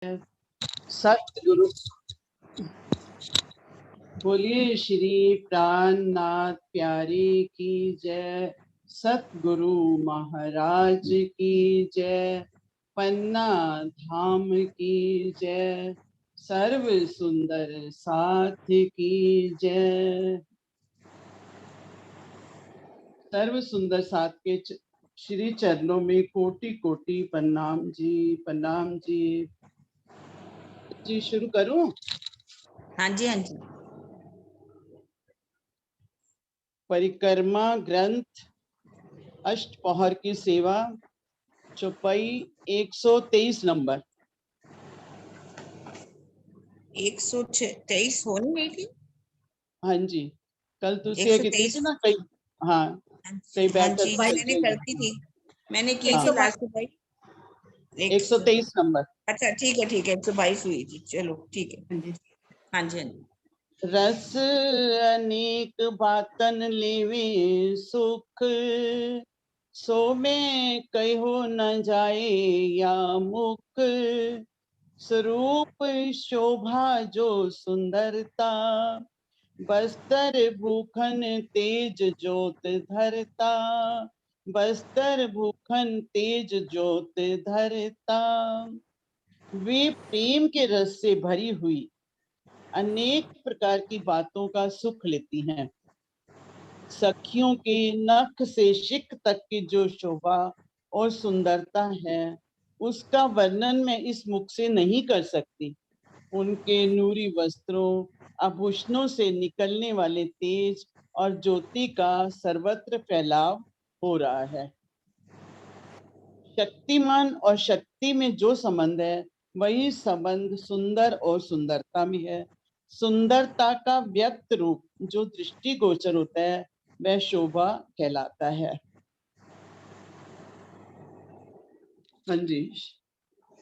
सतगुरु बोलिए श्री प्राणनाथ प्यारे की जय। सतगुरु महाराज की जय। पन्ना धाम की जय। सर्व सुंदर साथ की जय। सर्व सुंदर साथ के श्री चरणों में कोटि कोटि प्रणाम जी, प्रणाम जी। जी शुरू करूं? हाँ जी, हाँ जी। परिक्रमा ग्रंथ अष्टपहर की सेवा, चौपाई 123 नंबर। 123 हो नहीं गई थी। हाँ जी, कल दूसरी की थी ना कई। हाँ, कई हाँ बैठक जी, चल मैंने रही करती थी, मैंने की हाँ। थी लास्ट भाई। 123 नंबर। अच्छा ठीक है, 122 हुई थी। चलो ठीक है। हाँ जी, हाँ जी, हाँ जी। रस अनेक बातन लेवे सुख, सो में कहो न जाए या मुख। स्वरूप शोभा जो सुंदरता, बस्तर भूखन तेज ज्योत धरता। बस्तर भूखन तेज ज्योत धरता। वे प्रेम के रस से भरी हुई अनेक प्रकार की बातों का सुख लेती हैं। सखियों के नख से शिख तक की जो शोभा और सुंदरता है, उसका वर्णन मैं इस मुख से नहीं कर सकती। उनके नूरी वस्त्रों, आभूषणों से निकलने वाले तेज और ज्योति का सर्वत्र फैलाव हो रहा है। शक्तिमान और शक्ति में जो संबंध है, वही संबंध सुंदर और सुंदरता में है। सुंदरता का व्यक्त रूप जो दृष्टिगोचर होता है, वह शोभा कहलाता है। हाँ जी।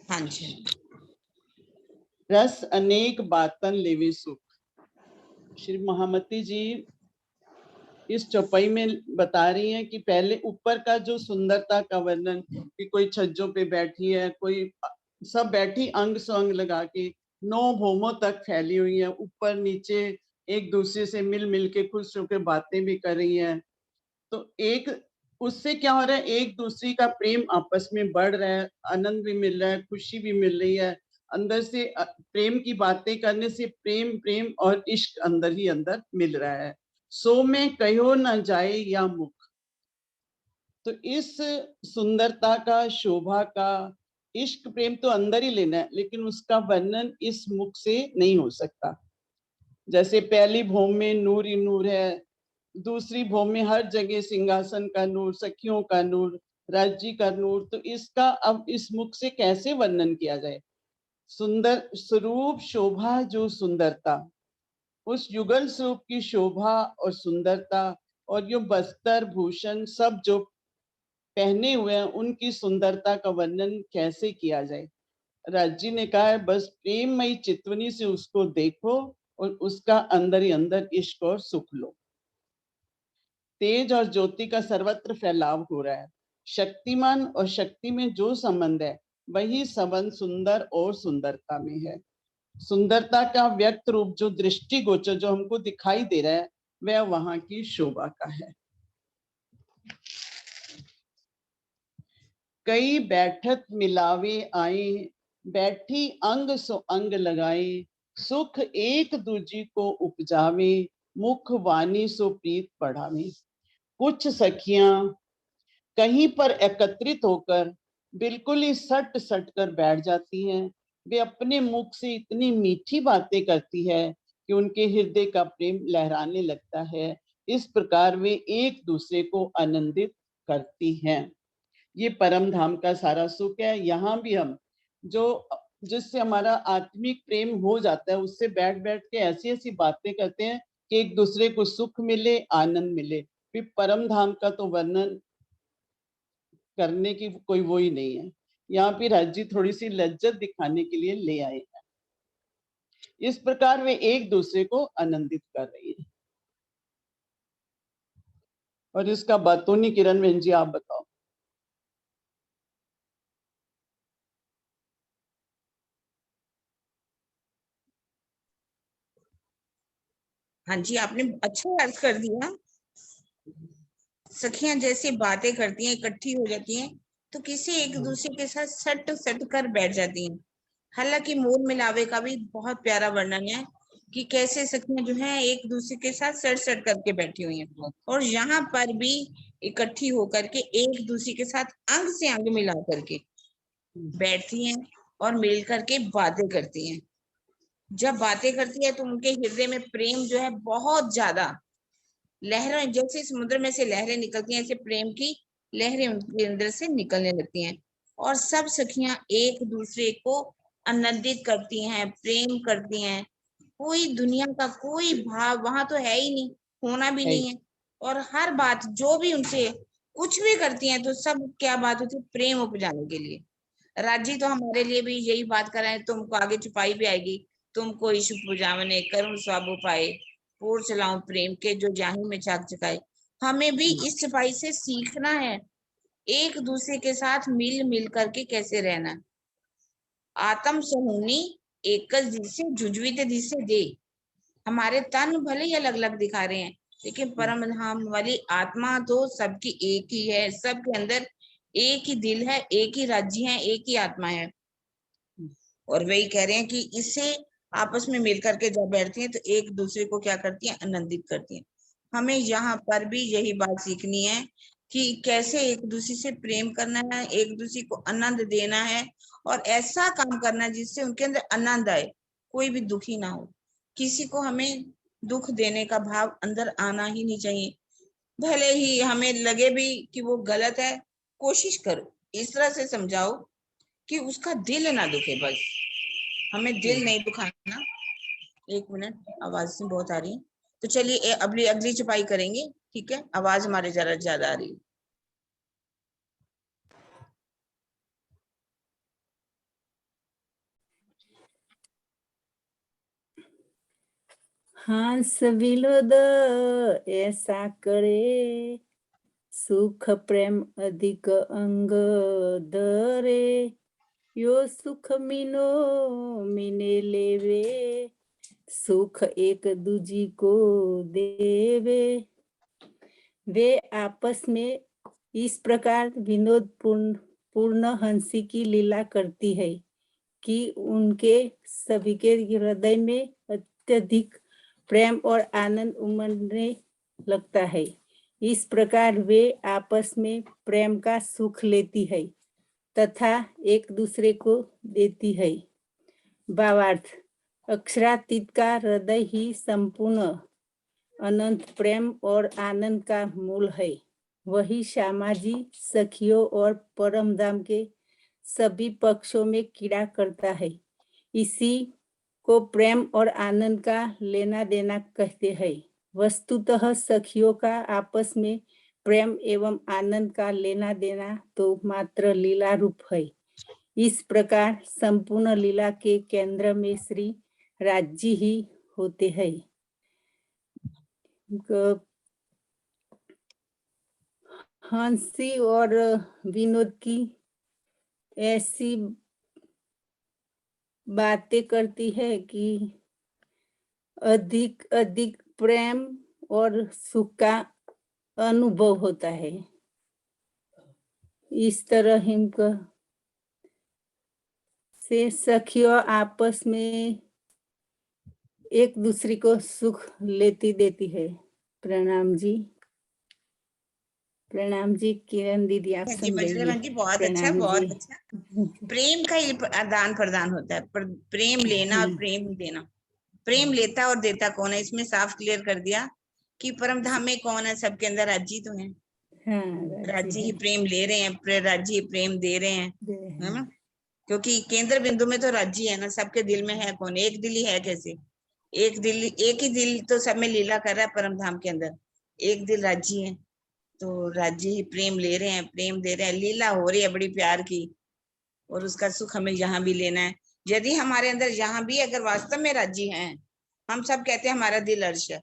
हाँ जी। रस अनेक बातन लेवे सुख। श्री महामती जी इस चौपाई में बता रही हैं कि पहले ऊपर का जो सुंदरता का वर्णन, कि कोई छज्जों पे बैठी है, कोई सब बैठी अंग संग लगा के 9 भौमों तक फैली हुई है, ऊपर नीचे एक दूसरे से मिल मिल के खुश होकर बातें भी कर रही हैं। तो एक उससे क्या हो रहा है, एक दूसरे का प्रेम आपस में बढ़ रहा है, आनंद भी मिल रहा है, खुशी भी मिल रही है। अंदर से प्रेम की बातें करने से प्रेम प्रेम और इश्क अंदर ही अंदर मिल रहा है। सो में कहो न जाए या मुख। तो इस सुंदरता का, शोभा का, इश्क प्रेम तो अंदर ही लेना है, लेकिन उसका वर्णन इस मुख से नहीं हो सकता। जैसे पहली भौम में नूर ही नूर है, दूसरी भौम में हर जगह सिंहासन का नूर, सखियों का नूर, राज्य का नूर। तो इसका अब इस मुख से कैसे वर्णन किया जाए? सुंदर स्वरूप शोभा जो सुंदरता, उस युगल स्वरूप की शोभा और सुंदरता, और जो बस्तर भूषण सब जो पहने हुए हैं, उनकी सुंदरता का वर्णन कैसे किया जाए? राजी ने कहा है, बस प्रेममयी चितवनी से उसको देखो और उसका अंदर ही अंदर इश्क और सुख लो। तेज और ज्योति का सर्वत्र फैलाव हो रहा है। शक्तिमान और शक्ति में जो संबंध है, वही संबंध सुंदर और सुंदरता में है। सुंदरता का व्यक्त रूप जो दृष्टिगोचर जो हमको दिखाई दे रहा है, वह वहां की शोभा का है। कई बैठक मिलावे आए, बैठी अंग सो अंग लगाए। सुख एक दूजी को उपजावे, मुख वाणी सो प्रीत बढ़ावे। कुछ सखियां कहीं पर एकत्रित होकर बिल्कुल ही सट सट कर बैठ जाती हैं। वे अपने मुख से इतनी मीठी बातें करती है कि उनके हृदय का प्रेम लहराने लगता है। इस प्रकार वे एक दूसरे को आनंदित करती हैं। ये परम धाम का सारा सुख है। यहाँ भी हम जो जिससे हमारा आत्मिक प्रेम हो जाता है, उससे बैठ बैठ के ऐसी ऐसी बातें करते हैं कि एक दूसरे को सुख मिले, आनंद मिले। फिर परम धाम का तो वर्णन करने की कोई वो ही नहीं है। यहाँ पे राज्य थोड़ी सी लज्जत दिखाने के लिए ले आए हैं। इस प्रकार वे एक दूसरे को आनंदित कर रही है। और इसका बातोनी किरण बहन जी आप बताओ। हाँ जी, आपने अच्छा अर्थ कर दिया। सखियां जैसे बातें करती हैं, इकट्ठी हो जाती हैं, तो किसी एक दूसरे के साथ सट सट कर बैठ जाती हैं। हालांकि मोल मिलावे का भी बहुत प्यारा वर्णन है कि कैसे सखियां जो है एक दूसरे के साथ सट सट करके बैठी हुई हैं, और यहाँ पर भी इकट्ठी होकर के एक दूसरे के साथ अंग से अंग मिला करके बैठती हैं और मिल करके बातें करती हैं। जब बातें करती है तो उनके हृदय में प्रेम जो है बहुत ज्यादा, लहरें जैसे समुद्र में से लहरें निकलती हैं, ऐसे प्रेम की लहरें उनके अंदर से निकलने लगती हैं। और सब सखियां एक दूसरे को आनंदित करती हैं, प्रेम करती हैं। कोई दुनिया का कोई भाव वहां तो है ही नहीं, होना भी नहीं है। और हर बात जो भी उनसे कुछ भी करती हैं तो सब क्या बात होती है, प्रेम उपजाने के लिए। राजी तो हमारे लिए भी यही बात कर रहे हैं, तुमको आगे छुपाई भी आएगी। तुमको ईशु पुजावने करुण स्वाबु पाए, पूर चलाऊं प्रेम के जो जाही में चाक चकाए। हमें भी इस सिपाही से सीखना है, एक दूसरे के साथ मिल मिल करके कैसे रहना है। आत्म समूनी एकल जिसे जुजवित दिसे दे। हमारे तन भले ही अलग अलग दिखा रहे हैं, लेकिन परम धाम वाली आत्मा तो सबकी एक ही है। सबके अंदर एक ही दिल है, एक ही राज्य है, एक ही आत्मा है। और वही कह रहे हैं कि इससे आपस में मिल करके जब बैठती हैं तो एक दूसरे को क्या करती हैं, आनंदित करती हैं। हमें यहाँ पर भी यही बात सीखनी है कि कैसे एक दूसरे से प्रेम करना है, एक दूसरे को आनंद देना है, और ऐसा काम करना है जिससे उनके अंदर आनंद आए, कोई भी दुखी ना हो। किसी को हमें दुख देने का भाव अंदर आना ही नहीं चाहिए। भले ही हमें लगे भी कि वो गलत है, कोशिश करो इस तरह से समझाओ कि उसका दिल ना दुखे, बस हमें दिल नहीं दुखाना। एक मिनट, आवाज से बहुत आ रही है, तो चलिए अगली अगली छपाई करेंगे, ठीक है? आवाज हमारे जरा ज्यादा आ रही है। हंस विनोद ऐसा करे, सुख प्रेम अधिक अंग धरे, यो सुख मीनो मीने लेवे, सुख एक दूजी को देवे। वे आपस में इस प्रकार विनोद पूर्ण हंसी की लीला करती है कि उनके सभी के हृदय में अत्यधिक प्रेम और आनंद उमड़ने लगता है। इस प्रकार वे आपस में प्रेम का सुख लेती है तथा एक दूसरे को देती है। भावार्थ, अक्षरातीत का हृदय ही संपूर्ण अनंत प्रेम और आनंद का मूल है। वही श्यामाजी सखियों और परमधाम के सभी पक्षों में कीड़ा करता है। इसी को प्रेम और आनंद का लेना देना कहते हैं। वस्तुतः सखियों का आपस में प्रेम एवं आनंद का लेना देना तो मात्र लीला रूप है। इस प्रकार संपूर्ण लीला के केंद्र में श्री राज्य ही होते हैं। हंसी और विनोद की ऐसी बातें करती है कि अधिक अधिक प्रेम और सुख का अनुभव होता है। इस तरह इनको से सखियों आपस में एक दूसरे को सुख लेती देती है। प्रणाम जी। प्रणाम जी। किरण दीदी आप जी मजरे बहन जी, बहुत अच्छा, बहुत अच्छा। प्रेम का ही आदान प्रदान होता है, प्रेम लेना और प्रेम देना। प्रेम लेता और देता कौन है, इसमें साफ क्लियर कर दिया कि परम धाम में कौन है, सबके अंदर राज्य तो है। राज्य ही प्रेम ले रहे हैं, राज्य ही प्रेम दे रहे हैं, है ना? क्योंकि केंद्र बिंदु में तो राज्य है ना, सबके दिल में है कौन, एक दिल ही है। कैसे एक दिल, एक ही दिल तो सब में लीला कर रहा है परम धाम के अंदर, एक दिल राज्य है। तो राज्य ही प्रेम ले रहे हैं, प्रेम दे रहे हैं, लीला हो रही है बड़ी प्यार की, और उसका सुख हमें यहाँ भी लेना है। यदि हमारे अंदर यहाँ भी अगर वास्तव में राज्य है, हम सब कहते हैं हमारा दिल अर्श है,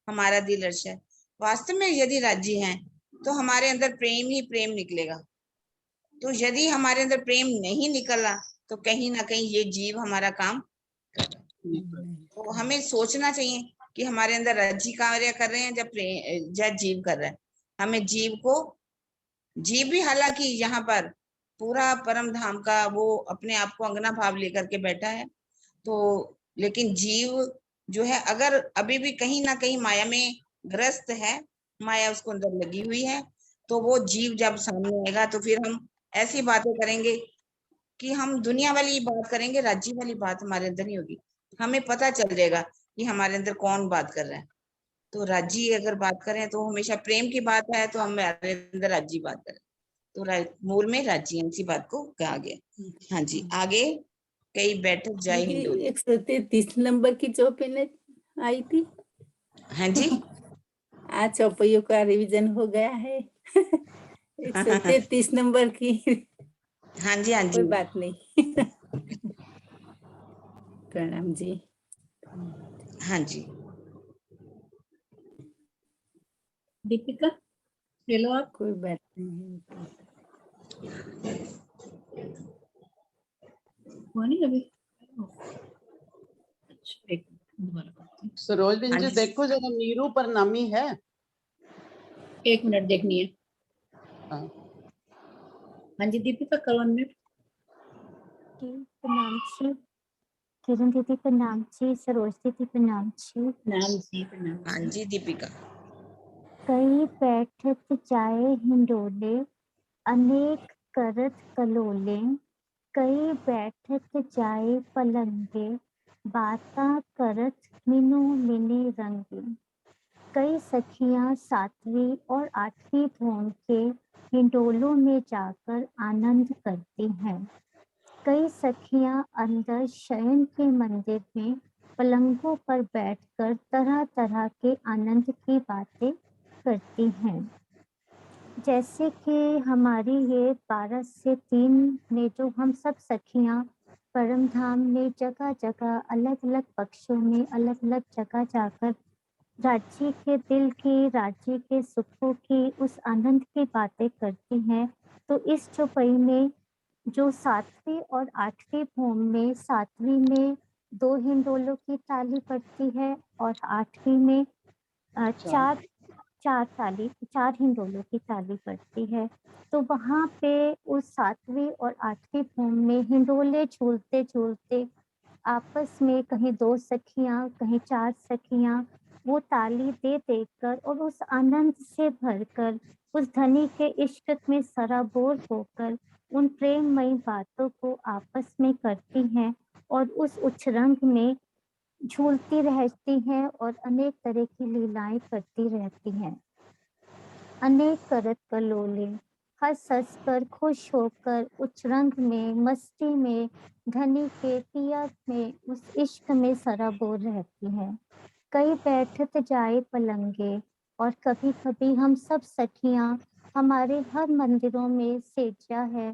हमारा दिल अर्श है, वास्तव में यदि राज्य है तो हमारे अंदर प्रेम ही प्रेम निकलेगा। तो यदि हमारे अंदर प्रेम नहीं निकला तो कहीं ना कहीं ये जीव हमारा काम कर रहा है। तो हमें सोचना चाहिए कि हमारे अंदर रज्जी कार्य कर रहे हैं या जीव कर रहा है। हमें जीव भी हालांकि यहाँ पर पूरा परम धाम का वो अपने आप को अंगना भाव लेकर के बैठा है, तो लेकिन जीव जो है अगर अभी भी कहीं ना कहीं माया में ग्रस्त है, माया उसको अंदर लगी हुई है, तो वो जीव जब सामने आएगा तो फिर हम ऐसी बातें करेंगे कि हम दुनिया वाली बात करेंगे, राज्य वाली बात हमारे अंदर नहीं होगी। हमें पता चल जाएगा कि हमारे अंदर कौन बात कर रहा है। तो राज्य अगर बात करें तो हमेशा प्रेम की बात है, तो हमारे अंदर राज्य बात करें, तो मूल में राज्य इसी बात को कहा गया। हाँ जी, आगे कई बैठक जाए हिंडोले। 133 नंबर की चौपाई आई थी। हाँ जी। आज चौपाइयों का रिवीजन हो गया है। 133 नंबर की। हाँ जी, हाँ कोई जी। बात नहीं। प्रणाम जी। हाँ जी, दीपिका ले लो आप। कोई बात नहीं। हुआ नहीं अभी? अच्छा, एक दोबारा करती हूँ। सरोज बिन हाँ जी जी। देखो जरा नीरू पर नामी है। 1 मिनट देखनी है। हाँ। हाँ जी दीपिका, करो अनम्यूट। जी प्रणाम जी, किरण दीदी प्रणाम जी, सरोज दीदी प्रणाम जी। नाम जी प्रणाम हाँ जी। जी दीपिका। कई बैठत जाए हिंडोले, अनेक करत कलोले, कई बैठत जाए पलंगे, बाता करत मिनो मिने रंगे। कई सखियां 7वीं और 8वीं भोन के हिंडोलों में जाकर आनंद करती हैं। कई सखियां अंदर शयन के मंदिर में पलंगों पर बैठकर तरह तरह के आनंद की बातें करती हैं। जैसे कि हमारी ये 12 से 3 में जो हम सब सखियां परम धाम में जगह जगह अलग अलग पक्षों में अलग अलग जगह जाकर राज्य के दिल की, राज्य के सुखों की, उस आनंद की बातें करती हैं। तो इस चौपाई में जो 7वीं और 8वीं भूम में 7वीं में 2 हिंडोलों की ताली पड़ती है और 8वीं में चार हिंडोलों की ताली पड़ती है। तो वहाँ पे उस 7वीं और 8वीं भूम में हिंडोले झूलते झूलते आपस में कहीं 2 सखियां कहीं 4 सखियां वो ताली दे देकर और उस आनंद से भरकर उस धनी के इश्क में सराबोर होकर उन प्रेममयी बातों को आपस में करती हैं और उस उछरंग में झूलती रहती हैं और अनेक तरह की लीलाएं करती रहती हैं। अनेक करत कलोले, हंस हंस कर खुश होकर उछरंग में मस्ती में धनी के पिया में उस इश्क में सराबोर रहती हैं। कई बैठत जाए पलंगे, और कभी कभी हम सब सखियां हमारे हर मंदिरों में सेजा है,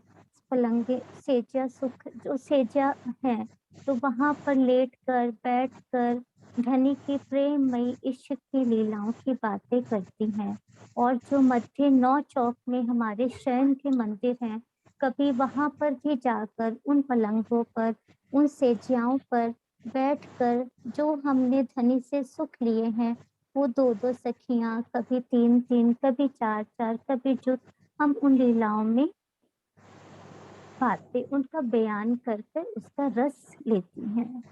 पलंगे सेजा सुख जो सेजा है, तो वहां पर लेटकर बैठकर धनी की प्रेममयी इश्क की लीलाओं की बातें करती हैं। और जो मध्य 9 चौक में हमारे शयन के मंदिर हैं, कभी वहां पर भी जाकर उन पलंगों पर उन सेजियाओं पर बैठकर जो हमने धनी से सुख लिए हैं वो 2-2 सखियां, कभी 3-3, कभी 4-4, कभी जुट हम उन लीलाओं में बातें उनका बयान करके उसका रस लेती हैं।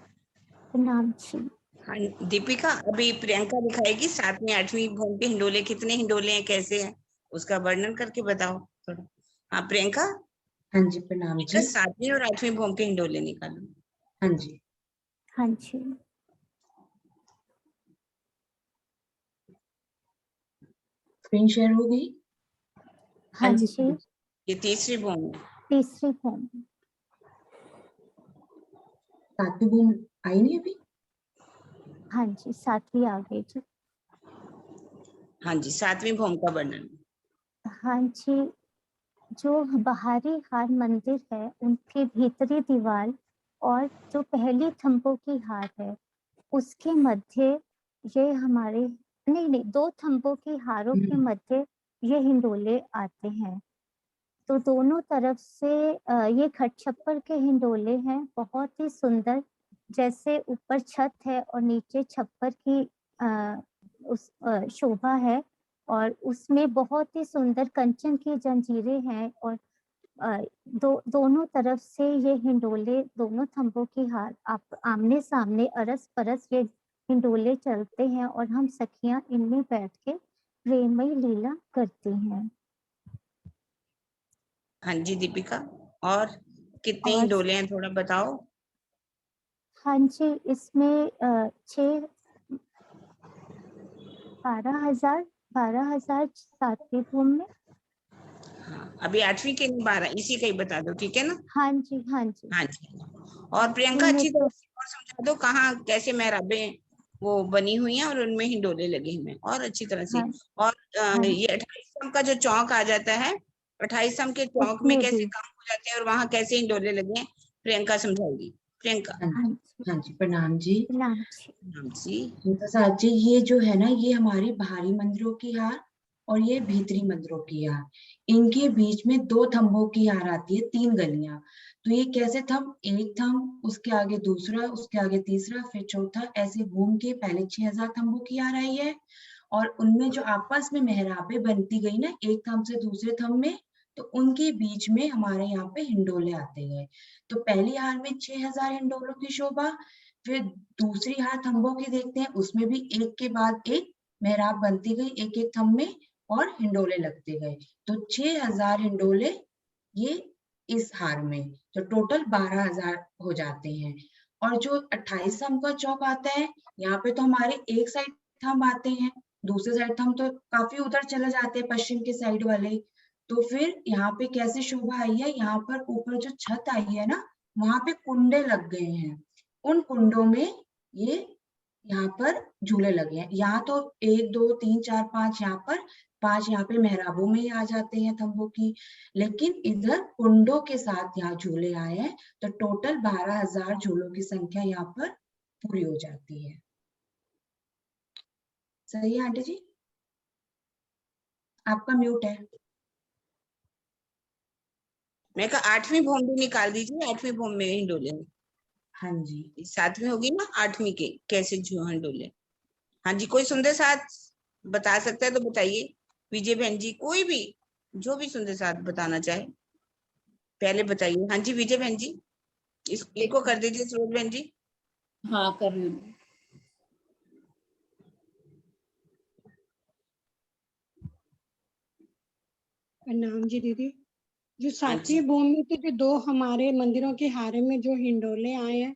प्रणाम जी। हाँ दीपिका, अभी प्रियंका दिखाएगी 7वीं 8वीं भूम के हिंडोले, कितने हिंडोले हैं, कैसे हैं, उसका वर्णन करके बताओ थोड़ा। हाँ प्रियंका। हाँ जी प्रणाम जी। 7वीं और 8वीं भूम के हिंडोले निकालो। हाँ जी। हाँ जी। स्क्रीन शेयर हो गई? हाँ जी। ये तीसरी भूम है। तीसरी भूम। 7वीं भूम आई नहीं अभी? हाँ जी 7वीं आ गई जी। हाँ जी, 7वीं भूम का वर्णन। हाँ जी, जो बाहरी हार मंदिर है उनकी भीतरी दीवार और जो पहली थंबों की हार है उसके मध्य ये हमारे नहीं 2 थंबों की हारों के मध्य ये हिंडोले आते हैं। तो दोनों तरफ से ये खटछप्पर के हिंडोले हैं, बहुत ही सुंदर। जैसे ऊपर छत है और नीचे छप्पर की उस शोभा है, और उसमें बहुत ही सुंदर कंचन की जंजीरें हैं, और दोनों तरफ से ये हिंडोले, दोनों थंबों की हार आप आमने सामने अरस परस ये हिंडोले चलते हैं, और हम सखियां इनमें बैठ के प्रेममयी लीला करती हैं। हाँ जी दीपिका, और कितने और हिंडोले हैं थोड़ा बताओ। हाँ जी, इसमें 12,000 सातवीं भूमि में। हाँ, अभी 8वीं के नहीं 12, इसी का ही बता दो, ठीक है ना। हाँ जी, हाँ जी। हाँ जी, और प्रियंका इनमें अच्छी तो तरह से और समझा दो कहाँ कैसे मेहराबें वो बनी हुई हैं और उनमें हिंडोले लगे हुए हैं, और अच्छी तरह से। हाँ, और हाँ, ये 28 स्तंभ का जो चौक आ जाता है, 28 स्तंभ के चौक में उसमें कैसे भी। काम हो जाते हैं और वहां कैसे हिंडोले लगे हैं, प्रियंका समझाएगी। प्रियंका। हाँ हाँ जी, जी, हाँ जी, प्रणाम जी। प्रणाम जी। नाम जी। तो साथ जी ये जो है ना, ये हमारी बाहरी मंदिरों की हार और ये भीतरी मंदिरों की हार, इनके बीच में 2 थंबों की हार आती है, 3 गलियां। तो ये कैसे थंब, एक थंब, उसके आगे दूसरा, उसके आगे तीसरा, फिर चौथा, ऐसे घूम के पहले 6000 थंबों की हार आई है। और उनमें जो आपस में मेहराबें बनती गई ना, एक थंब से दूसरे थंब में, तो उनके बीच में हमारे यहाँ पे हिंडोले आते गए। तो पहली हार में 6000 हिंडोलों की शोभा, फिर दूसरी हार थंबों की देखते हैं, उसमें भी एक के बाद एक मेहराब बनती गई, एक एक थंब में, और हिंडोले लगते गए। तो 6000 हिंडोले ये इस हार में, तो टोटल 12000 हो जाते हैं। और जो 28 थंब का चौक आता है, यहाँ पे तो हमारे एक साइड थंब आते हैं, दूसरे साइड थंब तो काफी उधर चले जाते हैं, पश्चिम के साइड वाले। तो फिर यहाँ पे कैसे शोभा आई है, यहाँ पर ऊपर जो छत आई है ना, वहां पे कुंडे लग गए हैं। उन कुंडों में ये यहाँ पर झूले लगे हैं। यहाँ तो 1 2 3 4 5, यहाँ पर 5 यहाँ पे मेहराबों में ही आ जाते हैं तंबू की, लेकिन इधर कुंडों के साथ यहाँ झूले आए हैं। तो टोटल 12000 झूलों की संख्या यहाँ पर पूरी हो जाती है। सही है आंटी जी? आपका म्यूट है। मैं कहा 8वीं भूमि भी निकाल दीजिए, 8वीं भूमि में हिंडोले हैं। हाँ जी, 7वीं होगी ना, 8वीं के कैसे हिंडोले। हाँ जी, कोई सुंदर साथ बता सकता है तो बताइए। विजय बहन जी, कोई भी जो भी सुंदर साथ बताना चाहे पहले बताइए। हाँ जी विजय बहन जी, इस प्ले को कर दीजिए सरोज बहन जी। हाँ कर रही हूँ। प्रणाम जी दीदी। जो हाँ जी। 7वीं भूमि में तो जो 2 हमारे मंदिरों के हारे में जो हिंडोले आए हैं,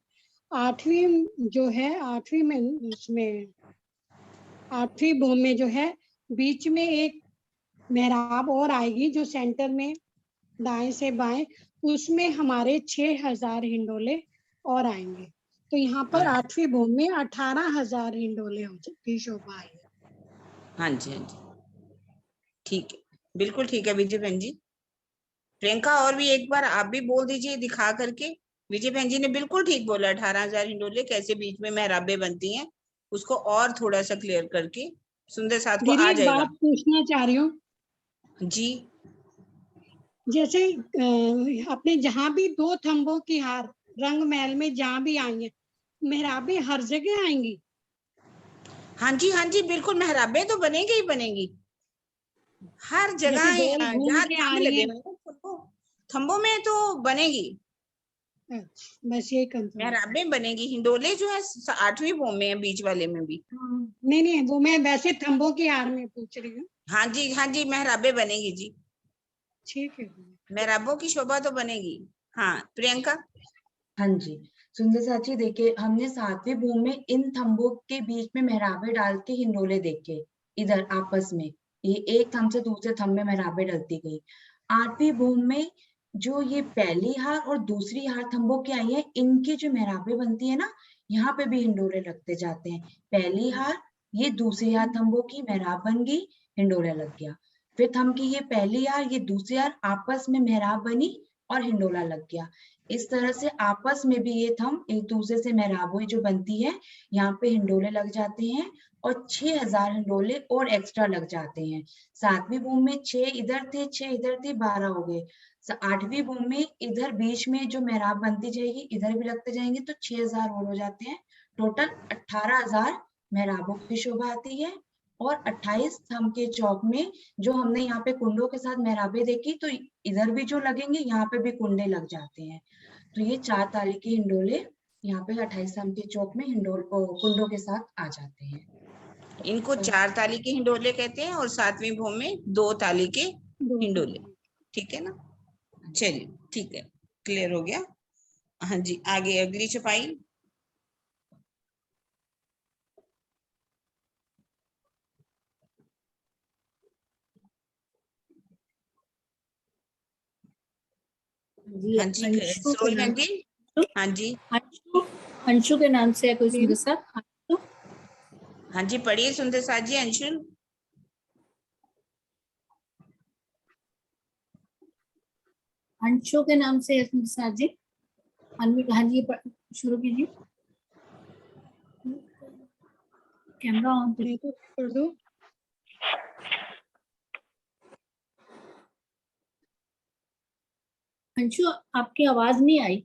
8वीं जो है, 8वीं में उसमें 8वीं भूमि में जो है, बीच में एक मेहराब और आएगी जो सेंटर में दाएं से बाएं, उसमें हमारे 6000 हिंडोले और आएंगे। तो यहाँ पर 8वीं भूमि में 18000 हिंडोले की शोभा आई है। हाँ जी, हाँ जी, ठीक है, बिल्कुल ठीक है विजय बहन जी। प्रियंका, और भी एक बार आप भी बोल दीजिए दिखा करके। विजय बहन जी ने बिल्कुल ठीक बोला, 18000 हिंडोले कैसे बीच में मेहराबें बनती हैं, उसको और थोड़ा सा क्लियर करके सुंदर साथ को दीदी आ एक जाएगा। बात पूछना चाह रही हूँ, जी। जैसे अपने जहाँ भी 2 थंबों की हार रंग महल में जहाँ भी आई है, मेहराबें हर जगह आएंगी? हाँ जी, हाँ जी, बिल्कुल मेहराबें तो बनेगी ही बनेगी हर जगह। जैसे गोल घूम जहाँ के आ थंब रही लगे है। हुए हैं थंबों में तो बनेगी, अच्छा, बस यही कंफर्म। मेहराबें बनेगी। हिंडोले जो है 8वीं भूमि में है, बीच वाले में भी। नहीं नहीं, वो मैं वैसे थंबों की हार में पूछ रही हूँ। हाँ जी, हाँ जी, मेहराबें बनेगी जी, ठीक है। मेहराबों की शोभा तो बनेगी। हाँ प्रियंका। हाँ जी, सुंदर साची, देखिए हमने 7वीं भूमि में इन थंबों के बीच में मेहराबे डाल के हिंडोले देखे, इधर आपस में ये एक थंब से दूसरे थंब में मेहराबे डलती गई। 8वीं भूमि में जो ये पहली हार और दूसरी हार थंबों की आई है, इनकी जो मेहराबे बनती है ना, यहाँ पे भी हिंडोले लगते जाते हैं। पहली हार, ये दूसरी हार थंबों की मेहराब बन गई, हिंडोला लग गया। फिर थंब की ये पहली हार, ये दूसरी हार आपस में मेहराब बनी और हिंडोला लग गया। इस तरह से आपस में भी ये थंब एक दूसरे से मेहराबें जो बनती है, यहाँ पे हिंडोले लग जाते हैं, और 6000 हिंडोले और एक्स्ट्रा लग जाते हैं। 7वीं भूमि में 6 इधर थे, 6 इधर थे, 12 हो गए। 8वीं भूमि में इधर बीच में जो मेहराब बनती जाएगी, इधर भी लगते जाएंगे, तो 6000 और हो जाते हैं। टोटल 18000 मेहराबों की शोभा आती है। और 28 थंब के चौक में जो हमने यहाँ पे कुंडों के साथ मेहराबें देखी, तो इधर भी जो लगेंगे यहाँ पे भी कुंडे लग जाते हैं। तो ये 4 ताली के हिंडोले यहाँ पे 28 थंब के चौक में कुंडों के साथ आ जाते हैं। इनको 4 ताली के हिंडोले कहते हैं और 7वीं भूम में 2 ताली के हिंडोले। ठीक है ना? चलिए ठीक है, क्लियर हो गया। हाँ जी, आगे अगली छपाई। जी हाँ जी, अंशु के सरोज नाम, बहन जी। हाँ जी, अंशु के नाम से है कोई सुंदर सा। अंशु, हाँ जी, पढ़िए सुंदर साथ जी। अंशुल, अंशु के नाम से है सुंदर सा जी। अनमित, हाँ जी शुरू कीजिए। कैमरा ऑन मैं तो कर दो। अंशु आपकी आवाज नहीं आई।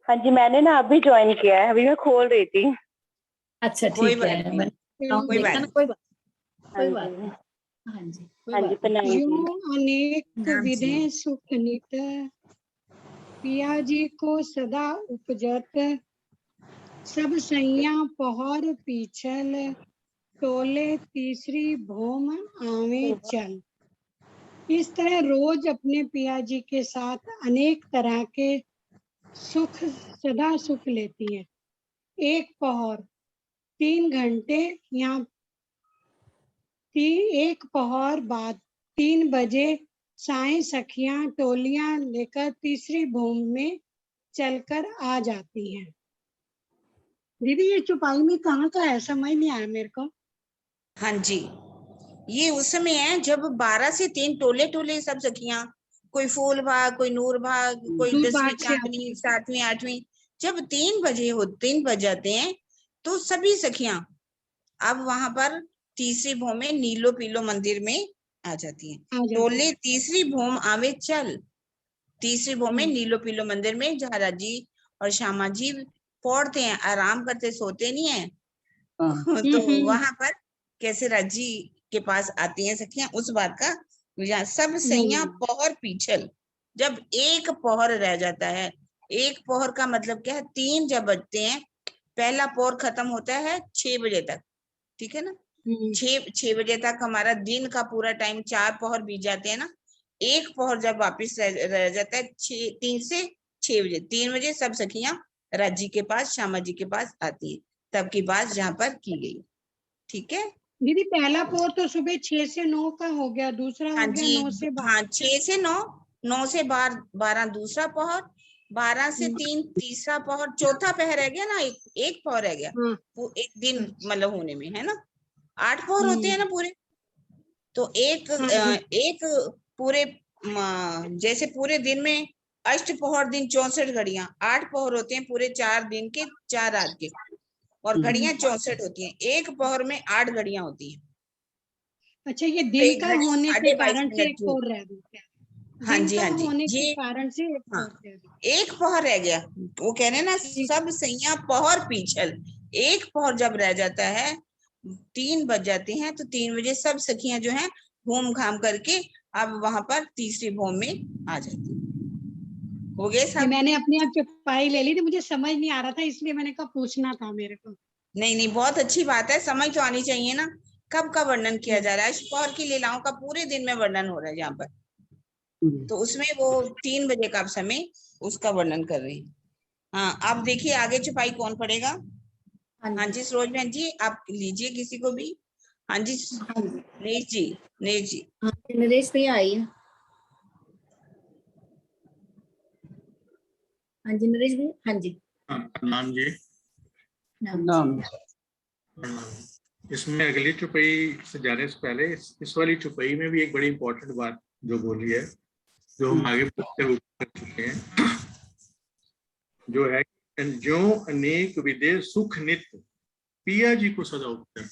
हाँ जी, मैंने ना अभी ज्वाइन किया है, अभी मैं खोल रही थी। अच्छा कोई ठीक बात है, नहीं, मैंने कोई देखा बात ना, कोई बात हाँ बात जी, नहीं। हाँ जी कोई हाँ जी, बात नहीं। प्रणाम जी। जो अनेक नाम से। विधे सुख नित, पिया जी को सदा उपजत, सब सैया पहर पीछल, टोले तीसरी भूम आवे चल। इस तरह रोज अपने पिया जी के साथ अनेक तरह के सुख, सदा सुख लेती है। एक पहर 3 घंटे यहाँ, एक पहर बाद 3 बजे साएं सखियां टोलियां लेकर तीसरी भूम में चलकर आ जाती हैं। दीदी ये चौपाई में कहाँ का है, समझ नहीं आया मेरे को। हाँ जी, ये उस समय है जब 12 से 3 टोले टोले सब सखियां, कोई फूल भाग, कोई नूर भाग, कोई दूर 10वीं बाग से चांदनी, 7वीं 8वीं, जब 3 बज जाते हैं तो सभी सखियां अब वहां पर तीसरी भूम में नीलो पीलो मंदिर में आ जाती हैं। आ जाती टोले हैं। तीसरी भूम आवे चल, तीसरी भूम में हम्म। नीलो पीलो मंदिर में जहाँ जी और श्यामा जी पौड़ते हैं, आराम करते, सोते नहीं है। हाँ, तो वहां पर कैसे राजी के पास आती हैं सखियां, उस बात का यहाँ सब सैया पौहर पीछल, जब एक पौहर रह जाता है। एक पौहर का मतलब क्या है? 3 जब बजते हैं, पहला पौहर खत्म होता है 6 बजे तक, ठीक है ना? 6 बजे तक हमारा दिन का पूरा टाइम, 4 पौहर बीत जाते हैं ना। एक पौहर जब वापिस रह जाता है 3 से 6 बजे, 3 बजे सब सखियां राजी के पास, श्यामा जी के पास आती है। तब की बात जहाँ पर की गई, ठीक है? दीदी पहला पौर तो सुबह 6 से 9 का हो गया, दूसरा हाँ हो गया जी, 9 से 12। हाँ 6 से 9, 9 से 12 दूसरा पौहर, 12 से 3 तीसरा पौहर, चौथा पहर रह गया ना, एक पौहर रह गया हाँ। वो एक दिन मतलब होने में, है ना? 8 पौहर होते हैं ना पूरे। तो एक पूरे जैसे पूरे दिन में अष्ट पौहर दिन 64 घड़ियां, 8 पौहर होते हैं पूरे 4 दिन के, 4 रात के, और घड़ियां 64 होती हैं। एक पौहर में 8 घड़ियां होती हैं। अच्छा, ये तो दिन एक का घड़ी होने के 22.5 कारण से मिनट एक की पौर होती रह गया। है। हाँ दिन जी, का हाँ जी, होने के ये कारण से एक हाँ, पौर रह गया। एक पौहर रह गया। वो कह रहे हैं ना, सब सैया पौहर पीछल, एक पौहर जब रह जाता है, 3 बज जाते हैं, तो 3 बजे सब सखियां जो हैं घूम घाम करके अब वहां पर तीसरी भूम में आ जाती है। हो गए ये सब? मैंने अपनी आप चौपाई ले ली थी, मुझे समझ नहीं आ रहा था, इसलिए मैंने कहा पूछना था मेरे को। नहीं नहीं, बहुत अच्छी बात है, समझ तो आनी चाहिए ना कब का वर्णन किया जा रहा है। पौहर की लीलाओं का पूरे दिन में वर्णन हो रहा है यहाँ पर, तो उसमें वो 3 बजे का समय उसका वर्णन कर रहे हैं। हाँ, आप देखिए आगे छपाई कौन पढ़ेगा? हाँ जी, सरोज बहन जी आप लीजिए किसी को भी। हाँ जी, नरेश जी, नरेश जी। हाँ नरेश भैया आई है। हाँ जी नरेश भैया। हाँ जी नाम जी। नाम इसमें अगली चुपई से जाने से पहले इस वाली चुपई में भी एक बड़ी इंपॉर्टेंट बात जो बोली है, जो हम आगे कर चुके हैं, जो है जो अनेक विदे सुख नित, पिया जी को सदा उपजत।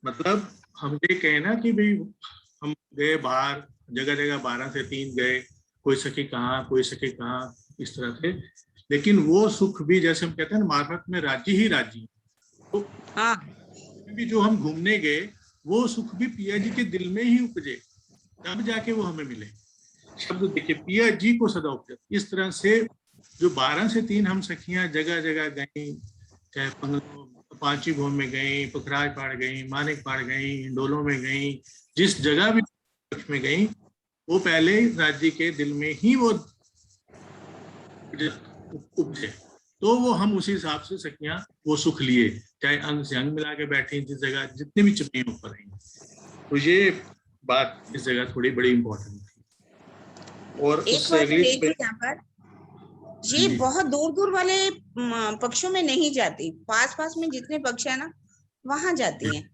मतलब हम ये कहें ना कि भाई हम गए बाहर, जगह जगह 12 से 3 गए, कोई सखी कहाँ कोई सखी कहाँ, इस तरह से लेकिन वो सुख भी, जैसे हम कहते हैं ना, मार्फत में राजी ही राजी, तो हाँ भी जो हम घूमने गए वो सुख भी पिया जी के दिल में ही उपजे, तब जाके वो हमें मिले। शब्द देखिए, पिया जी को सदा उपजे। इस तरह से जो 12 से 3 हम सखियां जगह जगह गई, चाहे पांची भूम में गई, पुखराज पहाड़ गई, मानिक पहाड़ गई, हिंडोलों में गई, जिस जगह भी में गई, वो पहले राज्य के दिल में ही वो उपजे, तो वो हम उसी हिसाब से सखियां वो सुख लिए, चाहे अंग से अंग मिला के बैठी जिस जगह, जितने भी चुपियां ऊपर रही। तो ये बात इस जगह थोड़ी बड़ी इंपॉर्टेंट थी। और एक उससे बात अगली देखिए यहाँ पर, ये बहुत दूर दूर वाले पक्षों में नहीं जाती, पास पास में जितने पक्ष है ना वहां जाती हैं।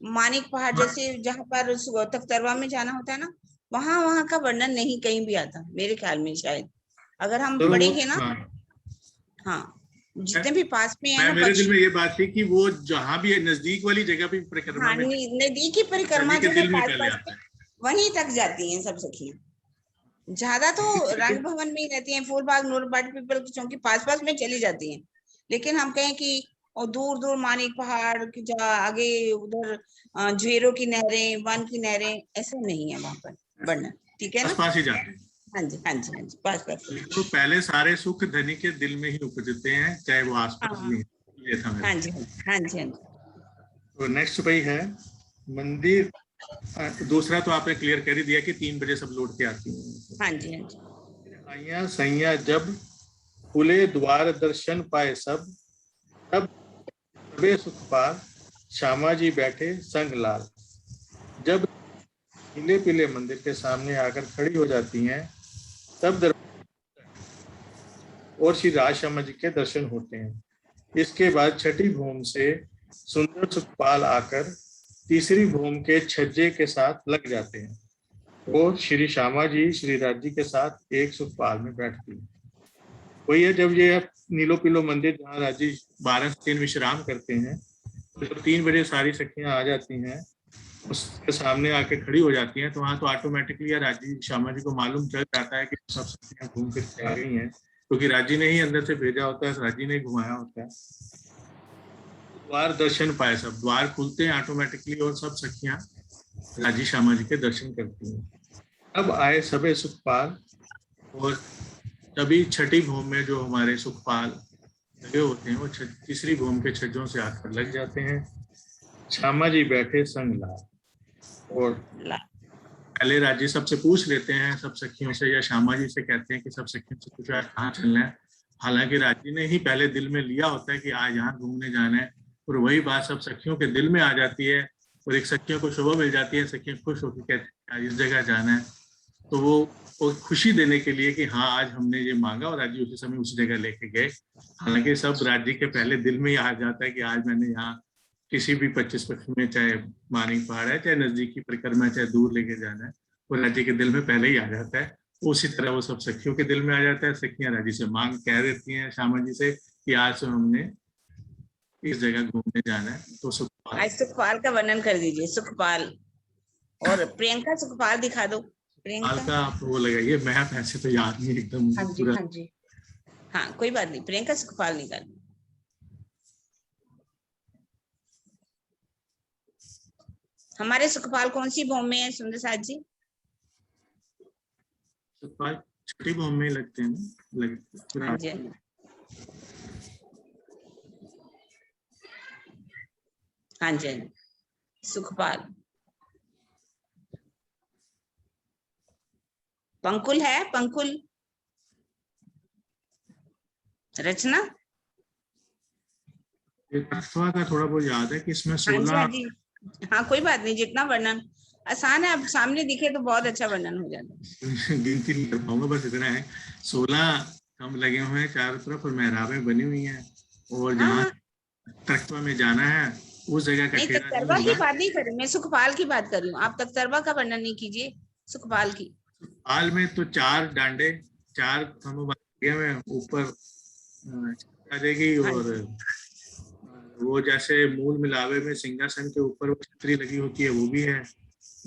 मानिक पहाड़ जैसे जहाँ पर तख्तरवा में जाना होता है ना, वहां का वर्णन नहीं कहीं भी आता मेरे ख्याल में। शायद अगर हम तो बढ़ेंगे ना, हाँ जितने भी पास में है ना मेरे पक्ष, दिल में ये बात थी कि वो जहाँ भी नजदीक वाली जगह भी परिक्रमा हाँ में, नदी की परिक्रमा नदी के जो है दिल में पास पहले पास आता है। वहीं तक जाती हैं सब सखियां। ज्यादा तो रंग भवन में ही रहती हैं, फूलबाग नूरबाट पीपल की चौकी पास पास में चली जाती हैं। लेकिन हम कहें कि और दूर दूर मानिक पहाड़ की आगे उधर ज्वेरों की नहरें, वन की नहरें, ऐसे नहीं है वहां पर वर्णन। ठीक है ना? पास ही जाते हैं। हाँ जी हाँ जी हाँ जी, पास पास। तो पहले सारे सुख धनी के दिल में ही उपजते हैं, चाहे वो आसपास में। ये था हाँ जी हाँ जी हाँ जी। तो नेक्स्ट भाई है मंदिर। दूसरा तो आपने क्लियर कर ही दिया कि 3 बजे सब लौट के आती हैं। हाँ जी हाँ जी। आइया सैया जब खुले द्वार दर्शन पाए सब, तब सबे सुख पाल, श्यामा जी बैठे संग लाल। जब पीले पीले मंदिर के सामने आकर खड़ी हो जाती हैं, तब और श्री राज श्यामा जी के दर्शन होते हैं। इसके बाद छठी भूम से सुंदर सुखपाल आकर तीसरी भूम के छज्जे के साथ लग जाते हैं और श्री श्यामा जी श्री राज जी के साथ एक सुखपाल में बैठती हैं। वही है, जब ये नीलो पीलो मंदिर जहाँ राज जी 12 से 3 विश्राम करते हैं, तो जब 3 बजे सारी सखियां आ जाती हैं, उसके सामने आके खड़ी हो जाती हैं, तो वहाँ तो ऑटोमेटिकली राजी श्यामा जी को मालूम चल जाता है कि सब सखियां घूम फिर के आ गई हैं, क्योंकि राजी ने ही अंदर से भेजा होता है, राजी ने घुमाया होता है। द्वार दर्शन पाए सब, द्वार खुलते हैं ऑटोमेटिकली और सब सखियां राजी श्यामा जी के दर्शन करती हैं। अब आए सबे सुखपाल, और तभी छठी भूम में जो हमारे सुखपाल लगे होते हैं वो तीसरी भूम के छज्जों से आकर लग जाते हैं। श्यामा जी बैठे संग लाल, और पहले राजी सबसे पूछ लेते हैं, सब सखियों से या श्यामा जी से कहते हैं कि सब सखियों से पूछा कहाँ चलना है। हालांकि राजी ने ही पहले दिल में लिया होता है कि आज यहाँ घूमने जाना है, और वही बात सब सखियों के दिल में आ जाती है, और एक सखियों को शोभा मिल जाती है, सखियां खुश होकर कहती हैं आज इस जगह जाना है। तो वो खुशी देने के लिए कि हाँ आज हमने ये मांगा, और राजी उसी समय उसी जगह लेके गए। हालांकि सब राजी के पहले दिल में ही आ जाता है कि आज मैंने यहाँ किसी भी 25 पक्ष में, चाहे मानिक पहाड़ है, चाहे नजदीकी परिक्रमा, चाहे दूर लेके जाना है, वो राजी के दिल में पहले ही आ जाता है। उसी तरह वो सब सखियों के दिल में आ जाता है। सखियां राजी से मांग कह देती हैं श्यामा जी से कि आज से हमने इस जगह घूमने जाना है। तो सुखपाल, आज सुखपाल का वर्णन कर दीजिए। सुखपाल और प्रियंका सुखपाल दिखा दो। प्रियंका का आप वो लगाइए, मैं ऐसे तो याद नहीं एकदम। हाँ जी हाँ जी हाँ कोई बात नहीं, प्रियंका सुखपाल निकाल। हमारे सुखपाल कौन सी भूमि में है सुंदर साथ जी? सुखपाल छठी भूम में लगते हैं ना, हाँ जी हाँ जी। सुखपाल पंकुल है, पंकुल रचना का थोड़ा बहुत याद है कि इसमें 16। हाँ जी हाँ कोई बात नहीं, जितना वर्णन आसान है, अब सामने दिखे तो बहुत अच्छा वर्णन हो जाता है। गिनती नहीं कर पाऊंगा, बस इतना है 16 हम लगे हुए हैं चारों तरफ, और मेहराबें बनी हुई हैं, और जहाँ तख्तवा में जाना है उस जगह का तख्तरवा की बात नहीं कर रही मैं, सुखपाल की बात कर रही हूँ। आप तख्तरवा का वर्णन नहीं कीजिए, सुखपाल की। सुखपाल में तो 4 डांडे, 4 थंब लगे हुए ऊपर आ जाएगी, और वो जैसे मूल मिलावे में सिंहासन के ऊपर छतरी लगी होती है वो भी है,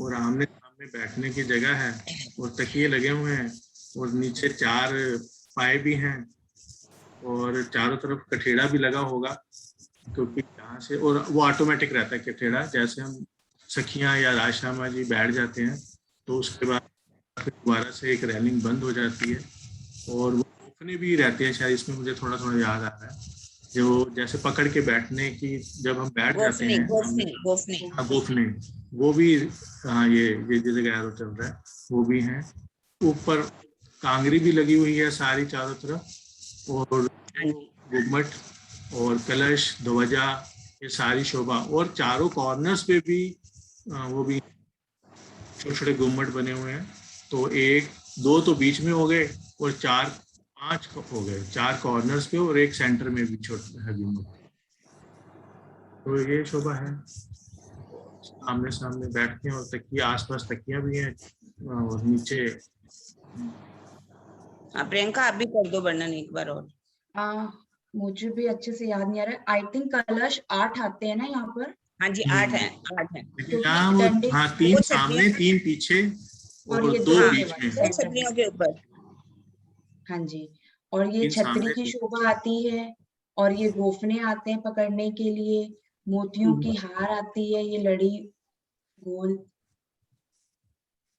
और आमने सामने बैठने की जगह है, और तकिए लगे हुए हैं, और नीचे 4 पाए भी हैं, और चारों तरफ कठेड़ा भी लगा होगा, क्योंकि यहाँ से, और वो ऑटोमेटिक रहता है कठेड़ा, जैसे हम सखियां या राजश्यामा जी बैठ जाते हैं तो उसके बाद फिर दोबारा से एक रेलिंग बंद हो जाती है। और वो गोफने भी रहते हैं शायद, इसमें मुझे थोड़ा थोड़ा याद आ रहा है, जो जैसे पकड़ के बैठने की, जब हम बैठ जाते हैं गोफने, वो भी, हाँ ये जगह एरो चल रहा है, वो भी हैं। ऊपर कांगरी भी लगी हुई है सारी चारों तरफ, और गुम्मट और कलश ध्वजा, ये सारी शोभा, और चारों कॉर्नर्स पे भी वो भी छोटे छोटे गुम्मट बने हुए हैं। तो 1 2 तो बीच में हो गए, और 4 5 हो गए, 4 कॉर्नर्स पे और एक सेंटर में भी छोटा है गुम्मट। तो ये शोभा है, आमने सामने बैठते हैं, और तकिया, आसपास तकिया भी हैं, और नीचे। प्रियंका आप भी कर दो वर्णन एक बार और। मुझे भी अच्छे से याद नहीं आ रहा है। आई थिंक कलश 8 आते हैं ना यहाँ पर। हाँ जी 8 है। यहाँ वो, हाँ 3 सामने 3 पीछे और 2 बीच में, 2 छतरियों के ऊपर। हाँ जी, और ये छतरी की शोभा आती है, और ये गोफने आते हैं पकड़ने के लिए, मोतियों की हार आती है, ये लड़ी गोल।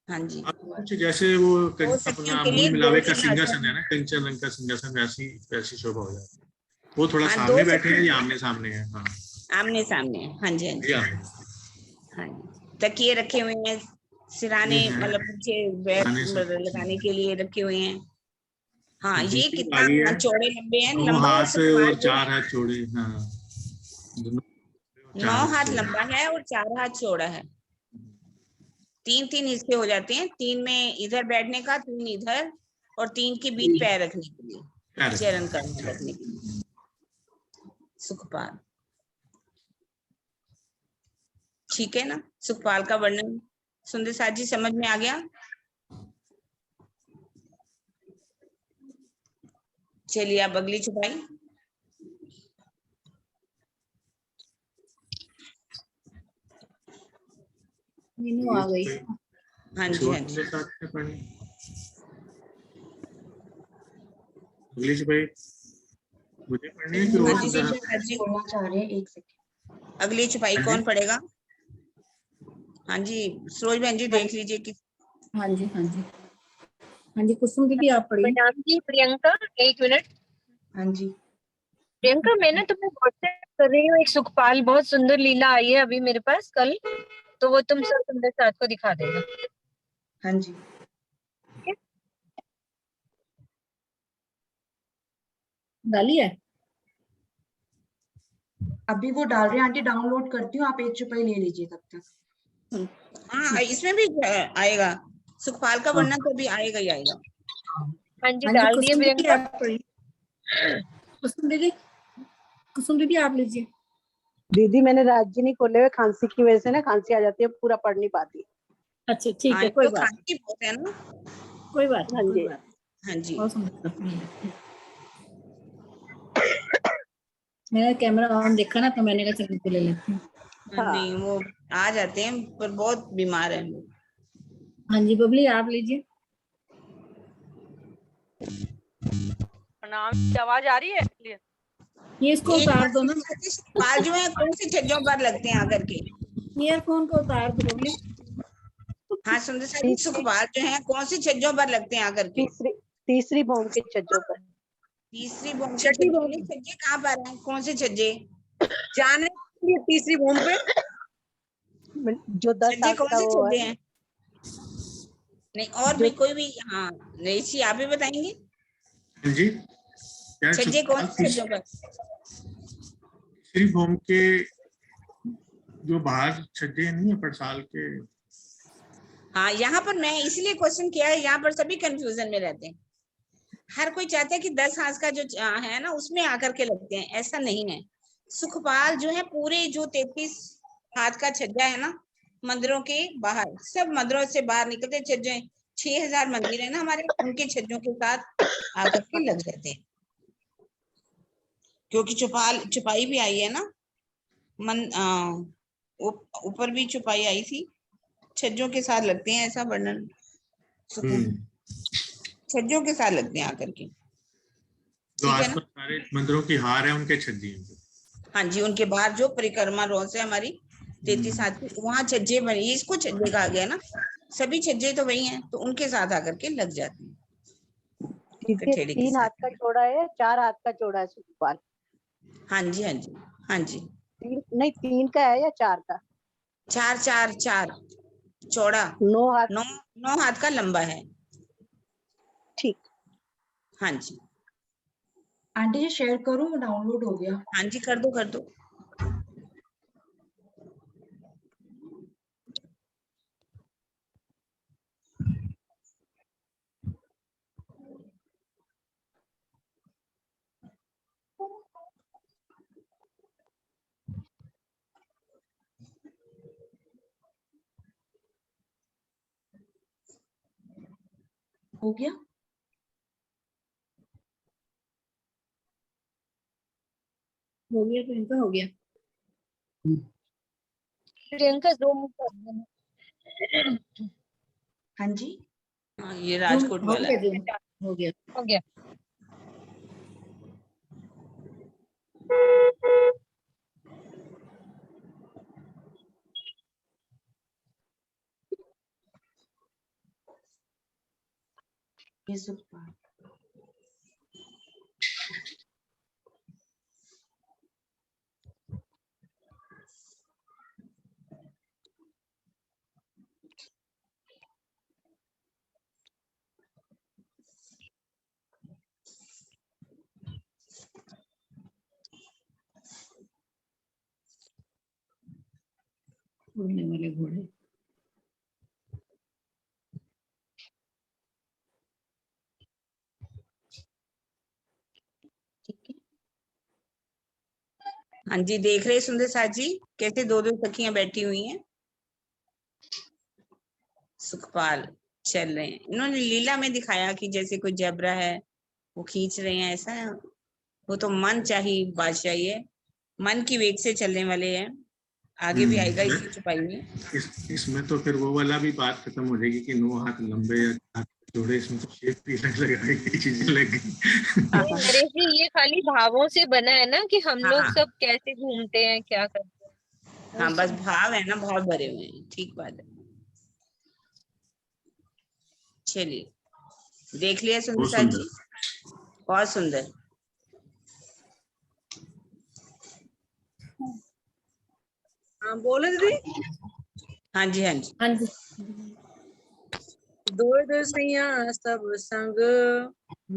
हाँ जी, कुछ जैसे वो अपना मूल मिलावे का सिंहासन है ना, कंचन रंग का सिंहासन, वैसी शोभा हो जाती है। वो थोड़ा सामने बैठे हैं या आमने सामने है? हाँ आमने सामने है। हाँ जी, हाँ जी, हाँ जी। तकिए रखे हुए हैं, सिराने मतलब पीछे बैठ लगाने के लिए रखे हुए हैं। हाँ ये कितना चौड़े लंबे हैं, 9 हाथ और 4 हाथ चौड़े। हाँ 9 हाथ लंबा है और 4 हाथ चौड़ा है। 3-3 हिस्से हो जाते हैं, 3 में इधर बैठने का, 3 इधर, और 3 के बीच पैर रखने के लिए, चरण करने रखने के लिए। सुखपाल, ठीक है ना? सुखपाल का वर्णन सुंदर साथ जी समझ में आ गया? चलिए आप अगली छुपाई। मीनू आ गई। हाँ जी, हाँ जी। अगली छुपाई मुझे पढ़नी है कि बोलना चाह रहे हैं, एक सेकंड। अगली छुपाई कौन पढ़ेगा? हाँ जी सरोज बहन जी देख लीजिए कि। हाँ जी, हाँ जी, हाँ जी, कुसुम दीदी आप पढ़िए। मैडम जी, प्रियंका 1 मिनट। हाँ जी प्रियंका, मैं ना तुम्हें व्हाट्सएप कर रही हूँ, एक सुखपाल बहुत सुंदर लीला आई है अभी मेरे पास कल, तो वो तुम सब सुंदर साथ को दिखा देना। हाँ जी डाली है अभी वो डाल रहे हैं आंटी, डाउनलोड करती हूँ, आप एक छुपाई ले लीजिए तब तक। हाँ इसमें भी आएगा सुखपाल का वर्णन, तो भी आएगा ही आएगा। हाँ जी डाल दिए प्रियंका। कुसुम दीदी आप लीजिए। दीदी मैंने राज्य नहीं खोले हुए, खांसी की वजह से ना खांसी आ जाती है, पूरा पढ़ नहीं पाती। अच्छा ठीक है, कोई बात खांसी बहुत है ना, कोई बात हाँ जी हाँ जी। मेरा कैमरा ऑन देखा ना, तो मैंने कहा चलो ले लेती हूँ। नहीं वो आ जाते हैं पर बहुत बीमार है। हाँ जी बबली आप लीजिए। प्रणाम, आवाज आ रही है? ये इसको उतार दो ना। बाल जो है कौन से छज्जों पर लगते हैं आकर के? ईयरफोन को उतार दो बबली। हाँ सुंदर सा जी, सुखपाल जो है कौन से छज्जों पर लगते हैं आकर के? तीसरी भौम के छज्जों पर। तीसरी भौम के छज्जे कहाँ पर हैं? कौन से छज्जे? जाने तीसरी भौम पे जो 10 छज्जे कौन से छज्जे हैं? नहीं और भी कोई भी? हाँ नहीं आप ही बताएंगे जी, छज्जे कौन से छज्जों पर? तीसरी भौम के जो बाहर छज्जे नहीं है पड़साल के। हाँ यहाँ पर मैं इसलिए क्वेश्चन किया है, यहाँ पर सभी कंफ्यूजन में रहते हैं। हर कोई चाहता है कि 10 हाथ का जो है ना उसमें आकर के लगते हैं, ऐसा नहीं है। सुखपाल जो है पूरे जो 33 हाथ का छज्जा है ना, मंदिरों के बाहर, सब मंदिरों से बाहर निकलते छज्जे, 6000 मंदिर है ना हमारे, उनके छज्जों के साथ आकर के लग जाते हैं। क्योंकि छुपाई भी आई है ना, ऊपर भी छुपाई आई थी, छज्जों के साथ लगते हैं, ऐसा वर्णन छज्जों के साथ लगते हैं आकर के। जो ठीक है ना? आसपास सारे मंदिरों की हार है उनके छज्जे हैं। हाँ जी, उनके बाहर जो परिक्रमा रोज है हमारी 33 हाथ की, वहां छज्जे बनी, इसको छज्जे कहा गया ना, सभी छज्जे तो वही हैं, तो उनके साथ आकर के लग जाती हैं दीदी कठेड़े के 3 हाथ साथ। का चौड़ा है, 4 हाथ का चौड़ा है सुखपाल? हाँ जी, हाँ जी, हाँ जी, 3 नहीं, 3 का है या 4 का? 4 4 4 चौड़ा, 9 हाथ। 9 हाथ का लंबा है। ठीक। हाँ जी, आंटी जी शेयर करो, डाउनलोड हो गया। हाँ जी, कर दो कर दो। हो गया? हो गया तो इनका हो गया। प्रियंका ज़ूम कर देना। हाँ जी, हाँ, ये Zoom राजकोट हो वाला गया, है। Zoom हो गया। हो गया। ये सुखपाल। उड़ने वाले घोड़े। ठीक है। हाँ जी, देख रहे सुंदर साथ जी कैसे दो दो सखियां बैठी हुई हैं, सुखपाल चल रहे हैं। इन्होंने लीला में दिखाया कि जैसे कोई जबरा है वो खींच रहे हैं, ऐसा है। वो तो मन चाहिए बादशाह है, मन की वेग से चलने वाले हैं। आगे भी आएगा इसी छुपाई में। इसमें तो फिर वो वाला भी बात खत्म हो जाएगी कि 9 हाथ लंबे या हाथ जोड़े, इसमें तो शेप भी अलग लगाई गई चीजें लग गई। नहीं नरेश जी, ये खाली भावों से बना है ना कि हम लोग हाँ सब कैसे घूमते हैं, क्या करते हैं, वो हाँ, बस सब। भाव है ना, भाव भरे हुए हैं। ठीक बात है। चलिए देख लिया सुंदर बहुत साथ सुंदर। जी, बहुत सुंदर। हाँ बोलो दीदी। हाँ जी, हाँ जी। हाँ जी। दो सैया सब संग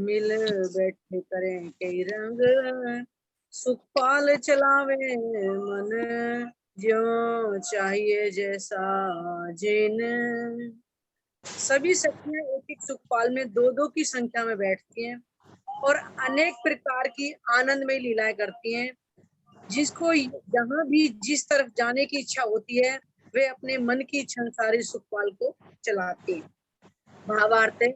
मिल बैठे करें कई रंग, सुखपाल चलावे मन ज्यों चाहिए जैसा जिन। सभी सखियां एक एक सुखपाल में दो दो की संख्या में बैठती हैं और अनेक प्रकार की आनंदमय लीलाएं करती हैं। जिसको जहां भी जिस तरफ जाने की इच्छा होती है वे अपने मन की इच्छा अनुसार सुखपाल को चलाते हैं। भावार्थ है,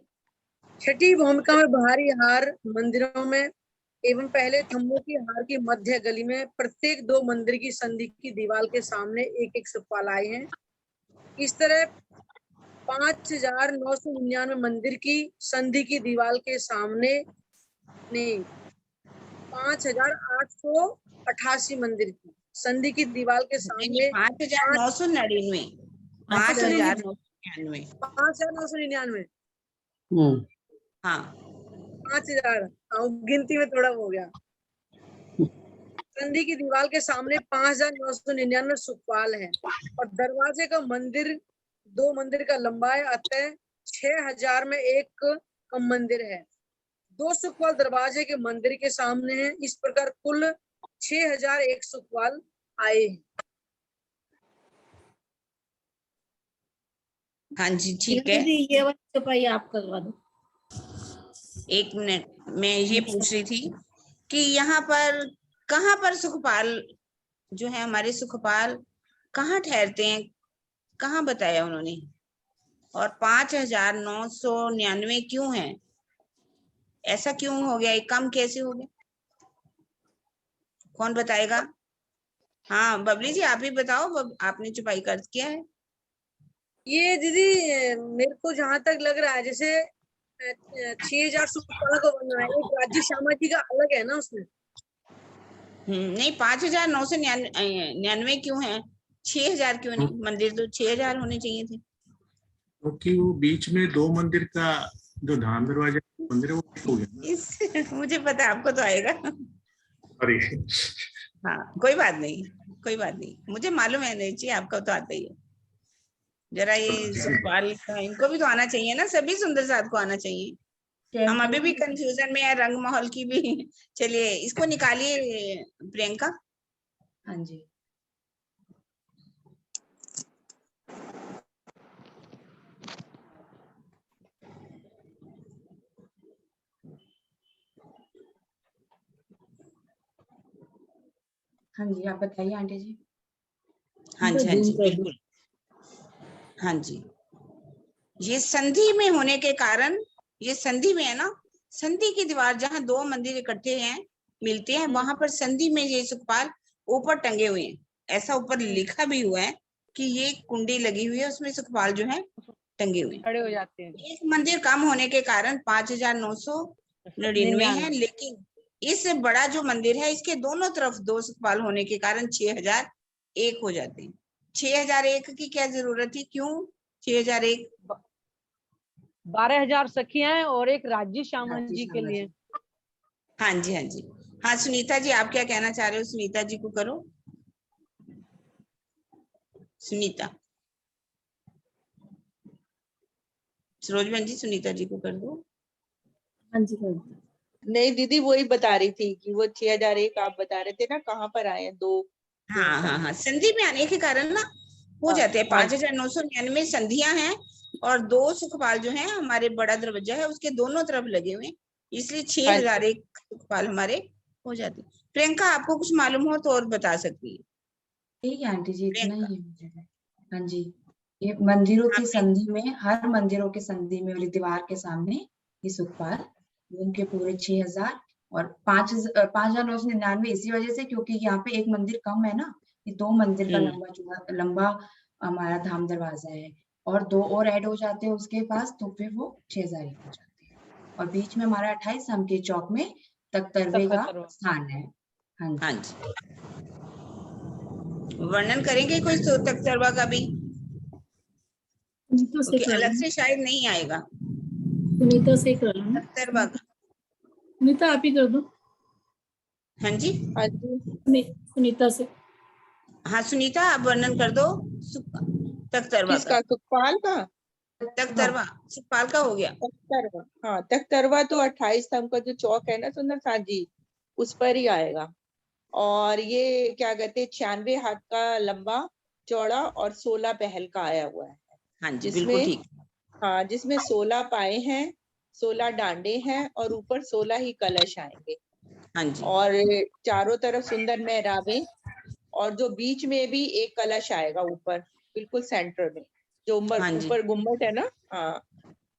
छठी भूमिका में बाहरी हार मंदिरों में एवं पहले थंबों की हार की मध्य गली में प्रत्येक 2 मंदिर की संधि की दीवार के सामने एक एक सुखपाल आए हैं। इस तरह 5,999 मंदिर की संधि की दीवार के सामने नहीं 5,888 मंदिर की संधि की दीवार के सामने 5,999 5,999 5,999 हाँ 5,000 गिनती में थोड़ा हो गया। संधि की दीवार के सामने 5,999 सुखपाल है और दरवाजे का मंदिर 2 मंदिर का लंबाई अतः 6,000 में एक कम मंदिर है। 2 सुखपाल दरवाजे के मंदिर के सामने है। इस प्रकार कुल 6,001 सुखपाल आए हैं। हाँ जी, ठीक है। दीदी ये वाली छपाई आप करवा दो। एक मिनट, मैं ये पूछ रही थी कि यहाँ पर कहाँ पर सुखपाल जो है हमारे सुखपाल कहाँ ठहरते हैं, कहाँ बताया उन्होंने, और 5,999 क्यों है, ऐसा क्यों हो गया, एक कम कैसे हो गया, कौन बताएगा? हाँ बबली जी आप ही बताओ, आपने छुपाई कर्ज किया है। ये दीदी मेरे को जहां तक लग रहा है जैसे 6000 सुखपाल को बनना है, एक राज्य श्यामा जी का अलग है ना उसमें। नहीं 5999 क्यों है, 6000 क्यों नहीं? मंदिर तो 6000 होने चाहिए थे। क्योंकि वो बीच में 2 मंदिर का जो धाम दरवाजा मंदिर है वो हो गया ना। इस मुझे पता है, आपको तो आएगा। अरे हाँ कोई बात नहीं, कोई बात नहीं, मुझे मालूम है नहीं चाहिए, आपका तो आता ही है। जरा ये सुखपाल का इनको भी तो आना चाहिए ना, सभी सुंदर साथ को आना चाहिए। हम अभी भी कंफ्यूजन में है रंग महल की भी। चलिए इसको निकालिए प्रियंका। हाँ जी। हाँ जी, आप बताइए आंटी जी। हाँ जी, हाँ जी, बिल्कुल। हाँ जी, ये संधि में होने के कारण, ये संधि में है ना, संधि की दीवार जहाँ 2 मंदिर इकट्ठे हैं, मिलते हैं, वहां पर संधि में ये सुखपाल ऊपर टंगे हुए हैं। ऐसा ऊपर लिखा भी हुआ है कि ये कुंडी लगी हुई है, उसमें सुखपाल जो है टंगे हुए हैं। खड़े हो जाते हैं। एक मंदिर कम होने के कारण 5999 है, लेकिन इस बड़ा जो मंदिर है इसके दोनों तरफ 2 सुखपाल होने के कारण 6001 हो जाते हैं। 6001 की क्या जरूरत थी, क्यों 6001? 12,000 सखियां हैं और एक राज्य श्यामा जी के लिए। हाँ जी, हाँ जी। हाँ सुनीता जी, आप क्या कहना चाह रहे हो? सुनीता जी को करो। सुनीता, सरोज बहन जी, सुनीता जी को कर दो। हाँ जी कर दो। नहीं दीदी, वही बता रही थी कि वो 6001 आप बता रहे थे ना, कहाँ पर आए हैं 2। हाँ हाँ हाँ, संधि में आने के कारण ना हो जाते हैं। 5999 संधियां हैं और 2 सुखपाल जो हैं हमारे बड़ा दरवाजा है उसके दोनों तरफ लगे हुए हैं, इसलिए 6001 सुखपाल हमारे हो जाते हैं। प्रियंका, आपको कुछ मालूम हो तो और बता सकती है। ठीक है आंटी जी, इतना ही है मुझे। हाँ जी, ये मंदिरों की संधि में, हर मंदिरों के संधि में वाली दीवार के सामने ये सुखपाल घूम के पूरे 6000 और 5999 इसी वजह से क्योंकि यहाँ पे एक मंदिर कम है ना, ये 2 मंदिर का लंबा हमारा धाम दरवाजा है और 2 और ऐड हो जाते हैं उसके पास, तो फिर वो 6001 हो जाते हैं। और बीच में हमारा 28 हम के चौक में तख्तरवे का स्थान है। हाँ जी, हाँ जी। वर्णन करेंगे कोई तख्तरवा का भी? क्योंकि अलग से शायद नहीं आएगा। सुनीता से कर लो ना, तख्तरवा का। सुनीता आप ही कर दो। हाँ जी, सुनीता से। हाँ सुनीता, आप वर्णन कर दो तख्तरवा किसका? सुखपाल का? तख्तरवा सुखपाल का हो गया। तख्तरवा, हाँ तख्तरवा तो 28 स्तंभ का जो चौक है ना सुंदर साथ जी, उस पर ही आएगा। और ये क्या कहते हैं, 96 हाथ का लंबा चौड़ा और 16 पहल का आया हुआ है। हाँ जी, बिल्कुल ठीक। हाँ, जिसमें 16 पाए हैं, 16 डांडे हैं और ऊपर 16 ही कलश आएंगे। हाँ जी। और चारों तरफ सुंदर मेहराबें और जो बीच में भी एक कलश आएगा ऊपर बिल्कुल सेंटर में, जो ऊपर गुम्बद है ना। हाँ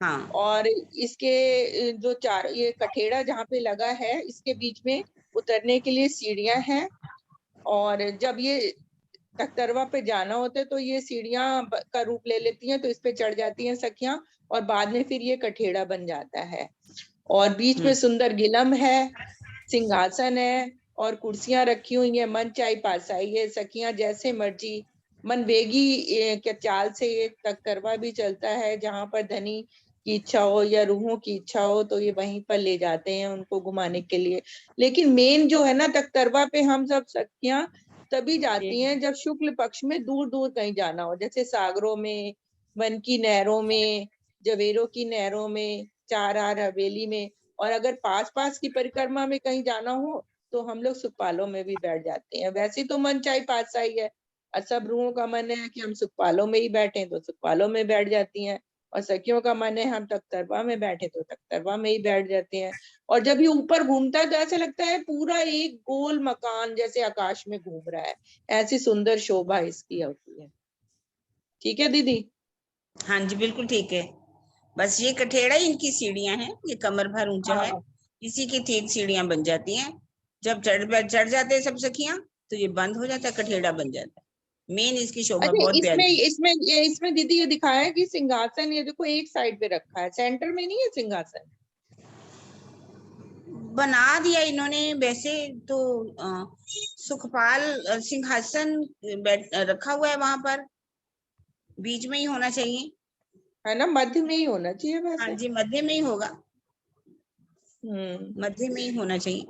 हाँ। और इसके जो ये कठेड़ा जहाँ पे लगा है, इसके बीच में उतरने के लिए सीढ़ियां हैं। और जब ये तख्तरवा पे जाना होता है तो ये सीढ़ियां का रूप ले लेती हैं, तो इस पे चढ़ जाती हैं सखियां और बाद में फिर ये कठेड़ा बन जाता है। और बीच में सुंदर गिलम है, सिंहासन है और कुर्सियां रखी हुई हैं। मन चाहे पासाई है, सखियां जैसे मर्जी मन वेगी के चाल से ये तख्तरवा भी चलता है। जहाँ पर धनी की इच्छा हो या रूहों की इच्छा हो तो ये वहीं पर ले जाते हैं उनको घुमाने के लिए। लेकिन मेन जो है ना, तख्तरवा पे हम सब सखियां तभी जाती हैं जब शुक्ल पक्ष में दूर दूर कहीं जाना हो, जैसे सागरों में, वन की नहरों में, जवेरों की नहरों में, 4R हवेली में। और अगर पास पास की परिक्रमा में कहीं जाना हो तो हम लोग सुखपालों में भी बैठ जाते हैं। वैसे तो मन चाहे पासा ही है, सब रूहों का मन है कि हम सुखपालों में ही बैठे तो सुखपालों में बैठ जाती हैं, और सखियों का मन है हम तख्तरवा में बैठे तो तख्तरवा में ही बैठ जाते हैं। और जब ये ऊपर घूमता है तो ऐसा लगता है पूरा एक गोल मकान जैसे आकाश में घूम रहा है, ऐसी सुंदर शोभा इसकी होती है। ठीक है दीदी? हाँ जी, बिल्कुल ठीक है। बस ये कठेड़ा ही इनकी सीढ़ियां हैं, ये कमर भर ऊंचा है, इसी की ठीक सीढ़ियां बन जाती हैं। जब चढ़ जाते हैं सब सखियां तो ये बंद हो जाता है, कठेड़ा बन जाता है। मेन इसकी शोभा अच्छा, बहुत प्यारी। इसमें दीदी ये दिखाया है कि सिंहासन ये देखो एक साइड पे रखा है, सेंटर में नहीं है सिंहासन। बना दिया इन्होंने वैसे तो सुखपाल सिंहासन रखा हुआ है वहां पर, बीच में ही होना चाहिए, है ना, मध्य में ही होना चाहिए हाँ वैसे। जी मध्य में ही होगा, हम्म। मध्य में ही होना चाहिए।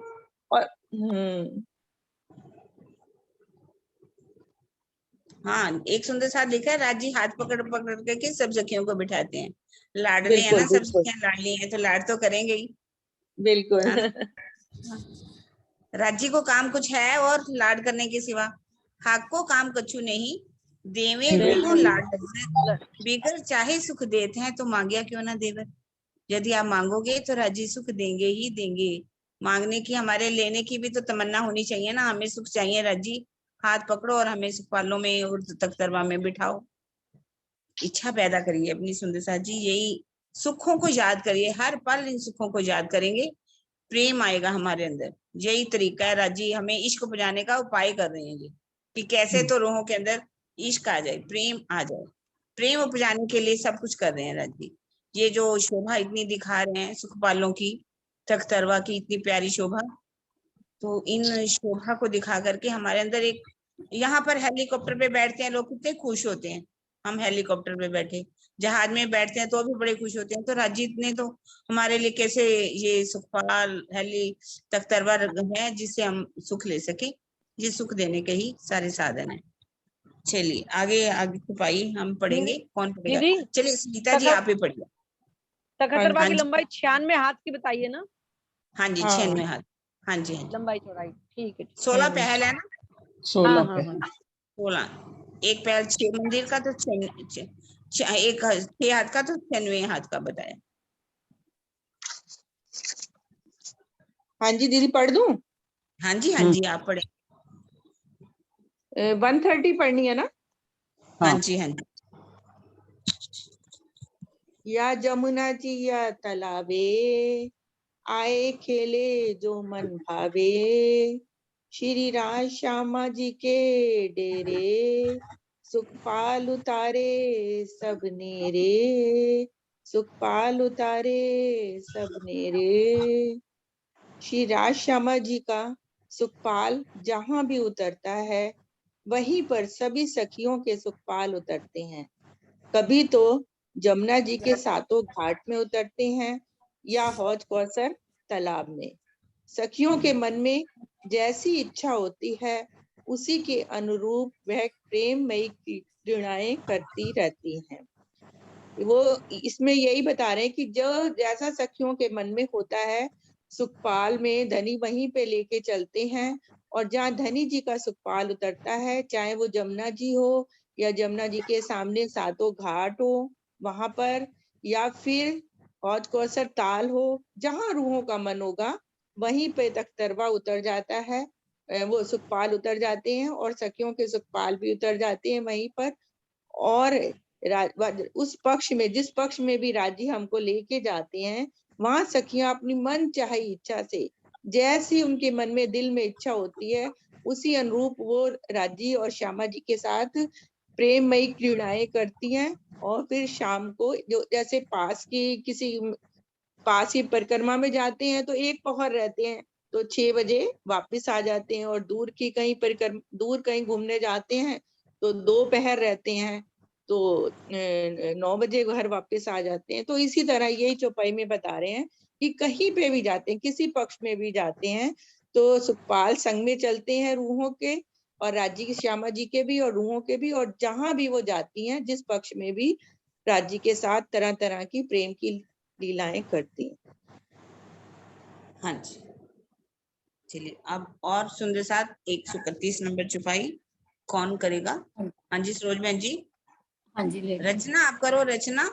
और हाँ एक सुंदर साथ लिखा है, राजी हाथ पकड़ पकड़ करके सब सखियों को बिठाते हैं, लाडले है बिल्कुल ना सब बिल्कुल सखियां लाडली हैं तो लाड तो करेंगे ही। बिल्कुल। हाँ। राजी को काम कुछ है और लाड करने के सिवा, हाक को काम कछु नहीं, देवे रूहो बिल्कुल। लाड बेगर चाहे सुख देते हैं तो मांगिया क्यों ना देवर। यदि आप मांगोगे तो राजी सुख देंगे ही देंगे। मांगने की, हमारे लेने की भी तो तमन्ना होनी चाहिए ना, हमें सुख चाहिए राजी, हाथ पकड़ो और हमें सुखपालों में और तख्तरवा में बिठाओ। इच्छा पैदा करिए अपनी सुंदर साथ जी, यही सुखों को याद करिए, हर पल इन सुखों को याद करेंगे, प्रेम आएगा हमारे अंदर। यही तरीका है राजी, हमें इश्क उपजाने का उपाय कर रहे हैं जी, कि कैसे तो रूहों के अंदर इश्क आ जाए, प्रेम आ जाए। प्रेम उपजाने के लिए सब कुछ कर रहे हैं राजी। ये जो शोभा इतनी दिखा रहे हैं सुखपालों की, तख्तरवा की इतनी प्यारी शोभा, तो इन शोभा को दिखा करके हमारे अंदर एक, यहाँ पर हेलीकॉप्टर पे बैठते हैं लोग कितने खुश होते हैं, हम हेलीकॉप्टर पे बैठे, जहाज में बैठते हैं तो भी बड़े खुश होते हैं। तो राजीत ने तो हमारे लिए कैसे ये सुखपाल हेली तख्तरवा है जिससे हम सुख ले सके, ये सुख देने के ही सारे साधन है। चलिए आगे आगे छुपाई हम पढ़ेंगे, कौन पढ़ेगा? दीदी चलिए सीता जी आप ही पढ़िए। तखतरवा हाँ की जी, लंबाई 96 हाथ की बताइए ना, हाँ जी 96 हाथ, हाँ जी हाँ जी। लंबाई चौड़ाई, ठीक है। 16 पहल है ना, 16 हाँ पे। हाँ 16 एक पहल 6 मंदिर का तो 6 एक 6 हाथ का तो 96 हाथ का बताया। हाँ जी दीदी पढ़ दूं? हाँ जी हाँ जी आप पढ़े। 130 पढ़नी है ना? हाँ जी हाँ जी। या जमुना जी या तालाबे, आए खेले जो मन भावे, श्री राम श्यामा जी के डेरे, सुखपाल उतारे सबने रे, सुखपाल उतारे सबने रे। श्री राज श्यामा जी का सुखपाल जहां भी उतरता है वहीं पर सभी सखियों के सुखपाल उतरते हैं। कभी तो जमुना जी के सातों घाट में उतरते हैं या हौज कौसर तालाब में। सखियों के मन में जैसी इच्छा होती है उसी के अनुरूप वह प्रेममयी क्रीड़ाएं करती रहती हैं। वो इसमें यही बता रहे हैं कि जो जैसा सखियों के मन में होता है, सुखपाल में धनी वहीं पे लेके चलते हैं, और जहाँ धनी जी का सुखपाल उतरता है, चाहे वो जमुना जी हो या जमुना जी के सामने सातों घाट हो वहां पर, या फिर हौज कौसर ताल हो, जहाँ रूहों का मन होगा वहीं पे तख्तरवा उतर जाता है, वो सुखपाल उतर जाते हैं और सखियों के सुखपाल भी उतर जाते हैं वहीं पर। और उस पक्ष में, जिस पक्ष में भी राजी हमको लेके जाते हैं, वहां सखियां अपनी मन चाहे इच्छा से, जैसी उनके मन में दिल में इच्छा होती है उसी अनुरूप वो राजी और श्यामा जी के साथ प्रेममयी क्रीड़ाएं करती हैं। और फिर शाम को जो जैसे पास की किसी पास ही परिक्रमा में जाते हैं तो एक पहर रहते हैं, तो 6 बजे वापस आ जाते हैं, और दूर की कहीं परिक्रमा, दूर कहीं घूमने जाते हैं तो 2 पहर रहते हैं, तो 9 बजे घर वापस आ जाते हैं। तो इसी तरह यही चौपाई में बता रहे हैं कि कहीं पे भी जाते हैं, किसी पक्ष में भी जाते हैं, तो सुखपाल संग में चलते हैं रूहों के, और राजी की श्यामा जी के भी और रूहों के भी, और जहां भी वो जाती हैं जिस पक्ष में भी राजी के साथ तरह तरह की प्रेम की लीलाएं करती हैं। हाँ जी चलिए अब और सुंदर साथ 131 नंबर छुपाई कौन करेगा? हाँ जी सरोज बहन जी। हाँ जी ले रचना आप करो, रचना,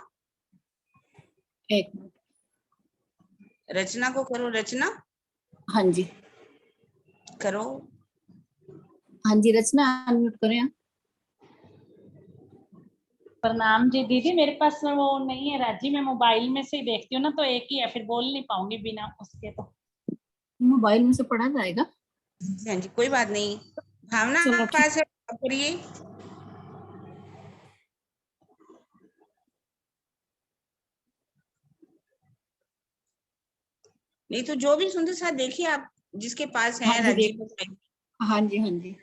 एक मिनट। रचना को करो, रचना हाँ जी करो। हाँ जी रचना अनम्यूट करें आप। प्रणाम जी दीदी, मेरे पास वो नहीं है राजी, मैं मोबाइल में से ही देखती हूँ ना, तो एक ही है, फिर बोल नहीं पाऊंगी बिना उसके। तो मोबाइल में से पढ़ा जाएगा? हाँ जी कोई बात नहीं, भावना चलो आप पास है आप करिए। नहीं तो जो भी सुंदर साथ देखिए आप जिसके पास है हाँ जी, राजीव देख- बताइए। हाँ जी, हाँ जी,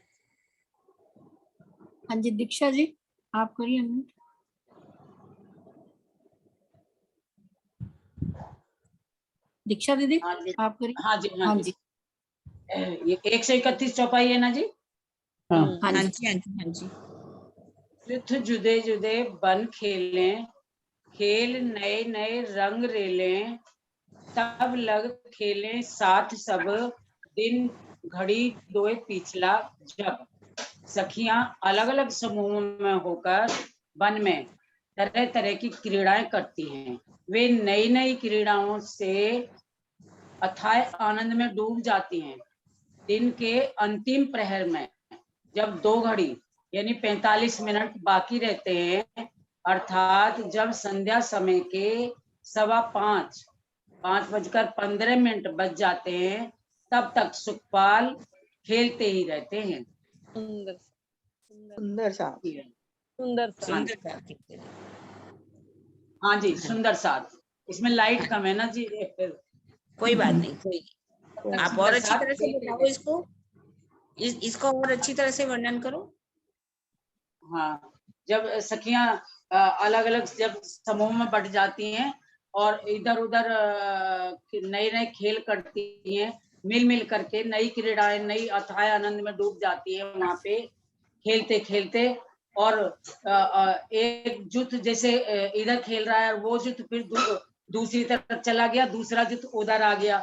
हाँ जी, दीक्षा जी आप करिए unmute। दीक्षा दीदी हाँ जी, आप करिए। हाँ जी, हाँ जी, ये 131 चौपाई है ना जी। हाँ हाँ हाँ जी, जी, हाँ जी, हाँ जी। पृथ जुदे जुदे बन खेलें, खेल नए नए रंग रेलें, तब लग खेलें साथ सब, दिन घड़ी दोए पिछला जब। सखियां अलग अलग समूहों में होकर वन में तरह तरह की क्रीड़ाएं करती हैं। वे नई नई क्रीड़ाओं से अथाह आनंद में डूब जाती हैं। दिन के अंतिम प्रहर में जब 2 घड़ी यानी 45 मिनट बाकी रहते हैं, अर्थात जब संध्या समय के 5:15 बज जाते हैं, तब तक सुखपाल खेलते ही रहते हैं। सुंदर सुंदर साथ सुंदर साथ सुंदर साथ देखते हैं। हाँ जी, सुंदर साथ। इसमें लाइट कम है ना जी, फिर कोई बात नहीं, कोई नहीं। आप और सुंदर अच्छी साथ तरह से खेलते बताओ रहते इसको, इसको और अच्छी तरह से वर्णन करो। हैं। हाँ, जब सखियां अलग अलग जब समूह में बट जाती हैं और इधर उधर नए नए खेल करती हैं, मिल मिल करके नई क्रीड़ाएं, नई अथाह आनंद में डूब जाती है वहां पे खेलते खेलते। और एक जुट जैसे इधर खेल रहा है, वो जुट फिर दूसरी तरफ चला गया, दूसरा जुट उधर आ गया,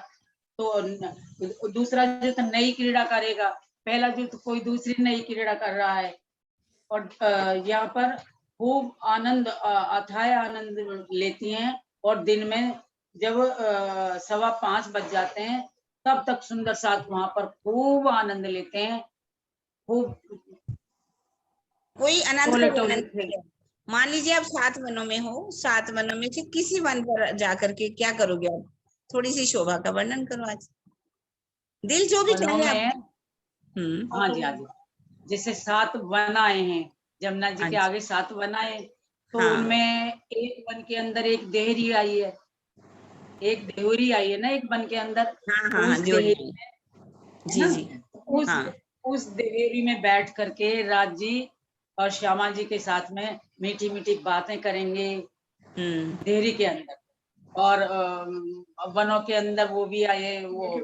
तो दूसरा जुट नई क्रीड़ा करेगा, पहला जुट कोई दूसरी नई क्रीड़ा कर रहा है। और यहाँ पर खूब आनंद, अथाह आनंद लेती हैं। और दिन में जब 5:15 बज जाते हैं, तब तक सुंदर साथ वहां पर खूब आनंद लेते हैं। खूब कोई आनंद टोले का टोले वर्णन खेल। करो। मान लीजिए आप 7 वनों में हो, 7 वनों में से किसी वन पर जाकर के क्या करोगे आप? थोड़ी सी शोभा का वर्णन करो आज, दिल जो भी वनों चाहे आप। में, हाँ जी, हाँ जी, जैसे 7 वन आए हैं, जमुना जी हाँ के जी, आगे 7 वन आए, तो हाँ उनमें एक वन के अंदर एक देहरी आई है, एक देहुरी आई है ना एक वन के अंदर। हाँ हाँ, उस हाँ जोड़ी, देहरी में, है जी ना, जी, उस हाँ उस देहरी में बैठ करके राज जी और श्यामा जी के साथ में मीठी मीठी बातें करेंगे देहरी के अंदर। और वनों के अंदर वो भी आए, वो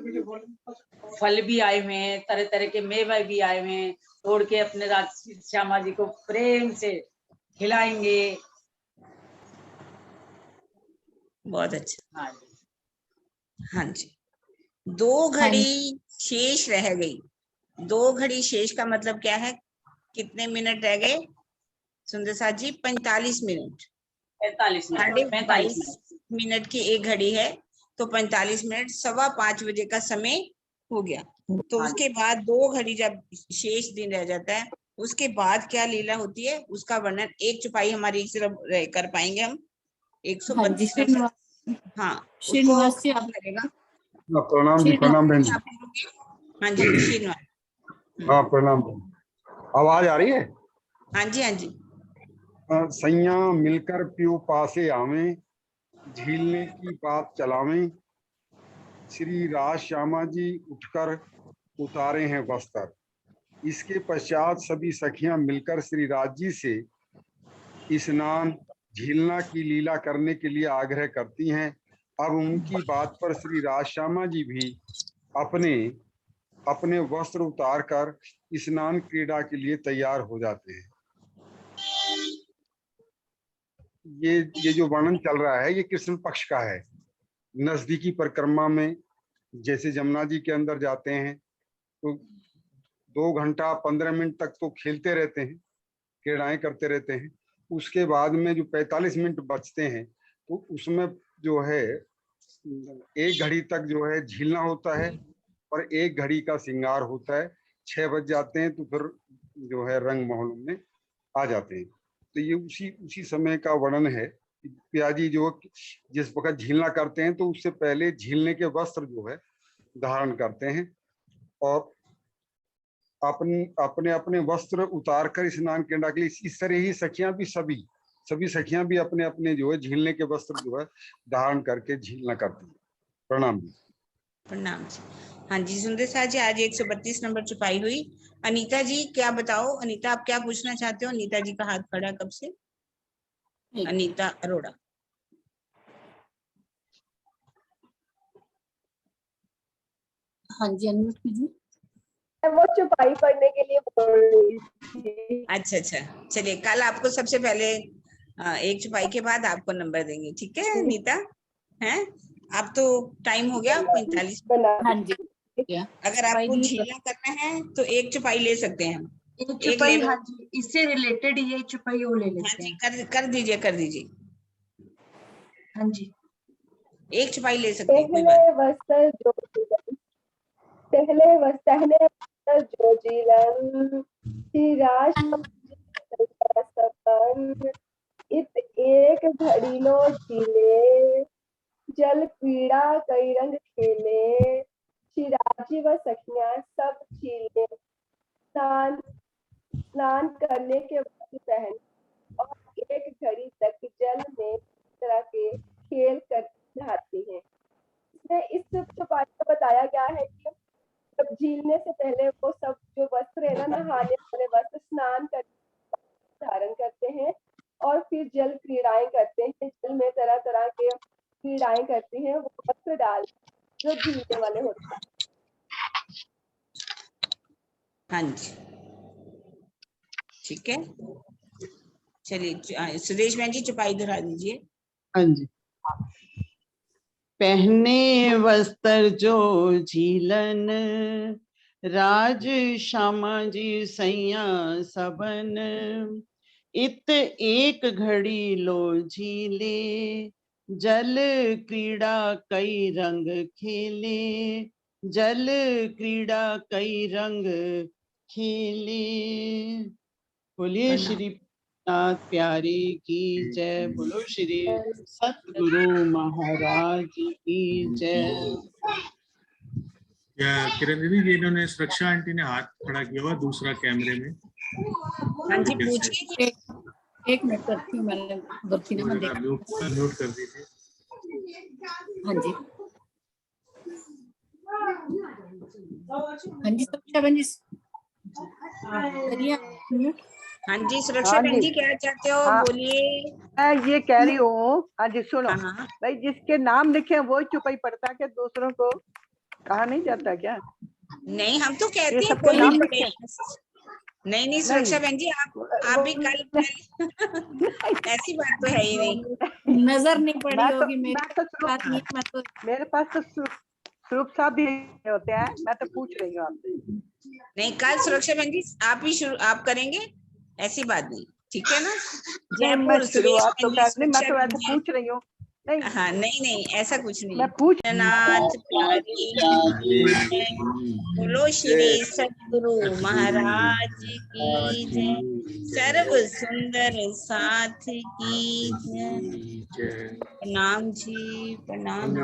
फल भी आए हुए हैं, तरह तरह के मेवे भी आए हुए हैं, तोड़ के अपने राज श्यामा जी को प्रेम से खिलाएंगे। बहुत अच्छा। हाँ जी, हाँ जी, 2 हाँ जी, घड़ी शेष रह गई। 2 घड़ी शेष का मतलब क्या है? कितने मिनट रह गए सुंदर साथ जी? 45 मिनट। 45 minute, 45 22 minute. मिनट की एक घड़ी है, तो 45 मिनट 5:15 बजे का समय हो गया। तो हाँ उसके बाद 2 घड़ी जब शेष दिन रह जाता है, उसके बाद क्या लीला होती है उसका वर्णन एक चौपाई हमारी सिर्फ कर पाएंगे हम। हाँ जी, 132 श्रीनिवास हाँ, श्रीनिवास उसको जी आप करेगा। हाँ, प्रणाम जी, प्रणाम बहन जी। आप करोगे? हाँ जी, श्रीनिवास। हाँ, प्रणाम बहन। आवाज आ रही है? हाँ जी, हाँ जी। सैया मिलकर प्यू पासे आवे, झीलने की बात चलावें, श्री राज श्यामा जी उठकर उतारे हैं वस्त्र। इसके पश्चात सभी सखियां मिलकर श्री राज जी से स्नान झीलना की लीला करने के लिए आग्रह करती हैं। अब उनकी बात पर श्री राज श्यामा जी भी अपने अपने वस्त्र उतार कर स्नान क्रीड़ा के लिए तैयार हो जाते हैं। ये जो वर्णन चल रहा है, ये कृष्ण पक्ष का है। नजदीकी परिक्रमा में जैसे जमुना जी के अंदर जाते हैं तो 2 घंटा 15 मिनट तक तो खेलते रहते हैं, क्रीड़ाएं करते रहते हैं। उसके बाद में जो 45 मिनट बचते हैं, तो उसमें जो है 1 घड़ी तक जो है झीलना होता है और 1 घड़ी का श्रृंगार होता है। 6 बज जाते हैं तो फिर जो है रंग महल में आ जाते हैं। तो ये उसी समय का वर्णन है। पियाजी जो जिस वक्त झीलना करते हैं तो उससे पहले झीलने के वस्त्र जो है धारण करते हैं और अपने अपने वस्त्र उतार कर स्नान करने के लिए, इस तरह ही सखियां भी सभी सखियां भी अपने अपने जो है झीलने के वस्त्र जो है धारण करके झीलना करती है। प्रणाम जी। प्रणाम जी। हाँ जी सुंदर साथ जी, आज 132 नंबर छुपाई हुई। अनीता जी क्या बताओ, अनीता आप क्या पूछना चाहते हो? अनीता जी का हाथ खड़ा है कब से। अनीता अरोड़ा। हाँ जी अनम्यूट कीजिए। वो छुपाई पढ़ने के लिए बोल रही थी। अच्छा अच्छा, चलिए कल आपको सबसे पहले एक छुपाई के बाद आपको नंबर देंगे, ठीक है अनीता? हैं अब तो टाइम हो गया 45। हाँ जी अगर आपको झीला करना है तो एक छुपाई ले सकते हैं हम। एक एक चुपाई, ले लो। हाँ जी, इससे रिलेटेड ये चुपाई वो ले हाँ लेते जी हैं। कर दीजिए कर दीजिए। हाँ जी। एक छुपाई ले सकते हैं, कोई बात पहले वस्त्र जो पहले वस्त्र जो जीलन सिराज सपन इत एक घड़ी लो झीले जल क्रीड़ा कई रंग खेले शिराजी व सखियां सब छीले स्नान करने के वस्त्र पहन और एक घड़ी तक जल में तरह के खेल कर नहाती हैं। इसमें इस छुपाई में बताया गया है कि जब झीलने से पहले वो सब जो वस्त्र है ना, नहाने वाले वस्त्र स्नान कर धारण करते हैं और फिर जल क्रीड़ाएं करते हैं। जल में तरह तरह के क्रीड़ाएं करती हैं, वो वस्त्र डाल जो झीलने वाले होते हैं। हाँ जी ठीक है। चलिए सुदेश बहन जी छुपाई दोहरा दीजिए। हाँ जी। पहने वस्त्र जो झीलन राज श्यामा जी सैया सबन इत एक घड़ी लो झीले जल क्रीड़ा कई रंग खेले जल क्रीड़ा कई रंग खेले। बोलिए श्री नाथ प्यारे की जय, बोलो श्री सतगुरु महाराज की जय। या किरण दीदी, ये इन्होंने सुरक्षा आंटी ने हाथ खड़ा किया हुआ दूसरा कैमरे में। हाँ जी पूछिए। एक मिनट करती हूँ, मैंने गलती ना मैं देखा। म्यूट कर दीजिए। हाँ जी हाँ जी सुरक्षा बहन जी करिए म्यूट। हाँ जी सुरक्षा बहन जी क्या चाहते हो? हाँ, बोलिए। मैं ये कह रही हूँ, हाँ जी सुनो, हाँ। भाई जिसके नाम लिखे हैं वो चुपाई पड़ता है, क्या दूसरों को कहा नहीं जाता क्या? नहीं हम तो कहते ये हैं सबके कोई नाम नहीं लिखे पढ़े। नहीं सुरक्षा बहन जी आप भी कल ऐसी बात तो है ही नहीं। नजर नहीं पड़ी मैं तो होगी मेरे पास तो स्वरूप साहब भी होते हैं, मैं तो पूछ रही हूँ आपसे। नहीं कल सुरक्षा बहन जी आप ही शुरू आप करेंगे, ऐसी बात नहीं, ठीक है ना? नहीं मैं जयपुर शुरुआत तो सुरेश करनी, मैं तो बहन ऐसे जी। पूछ रही हूँ। नहीं हाँ नहीं ऐसा कुछ नहीं। मैं पूछ नाथ प्यारे की जय, बोलो श्री सतगुरु महाराज की जय, सर्व सुंदर साथ की जय। प्रणाम जी प्रणाम।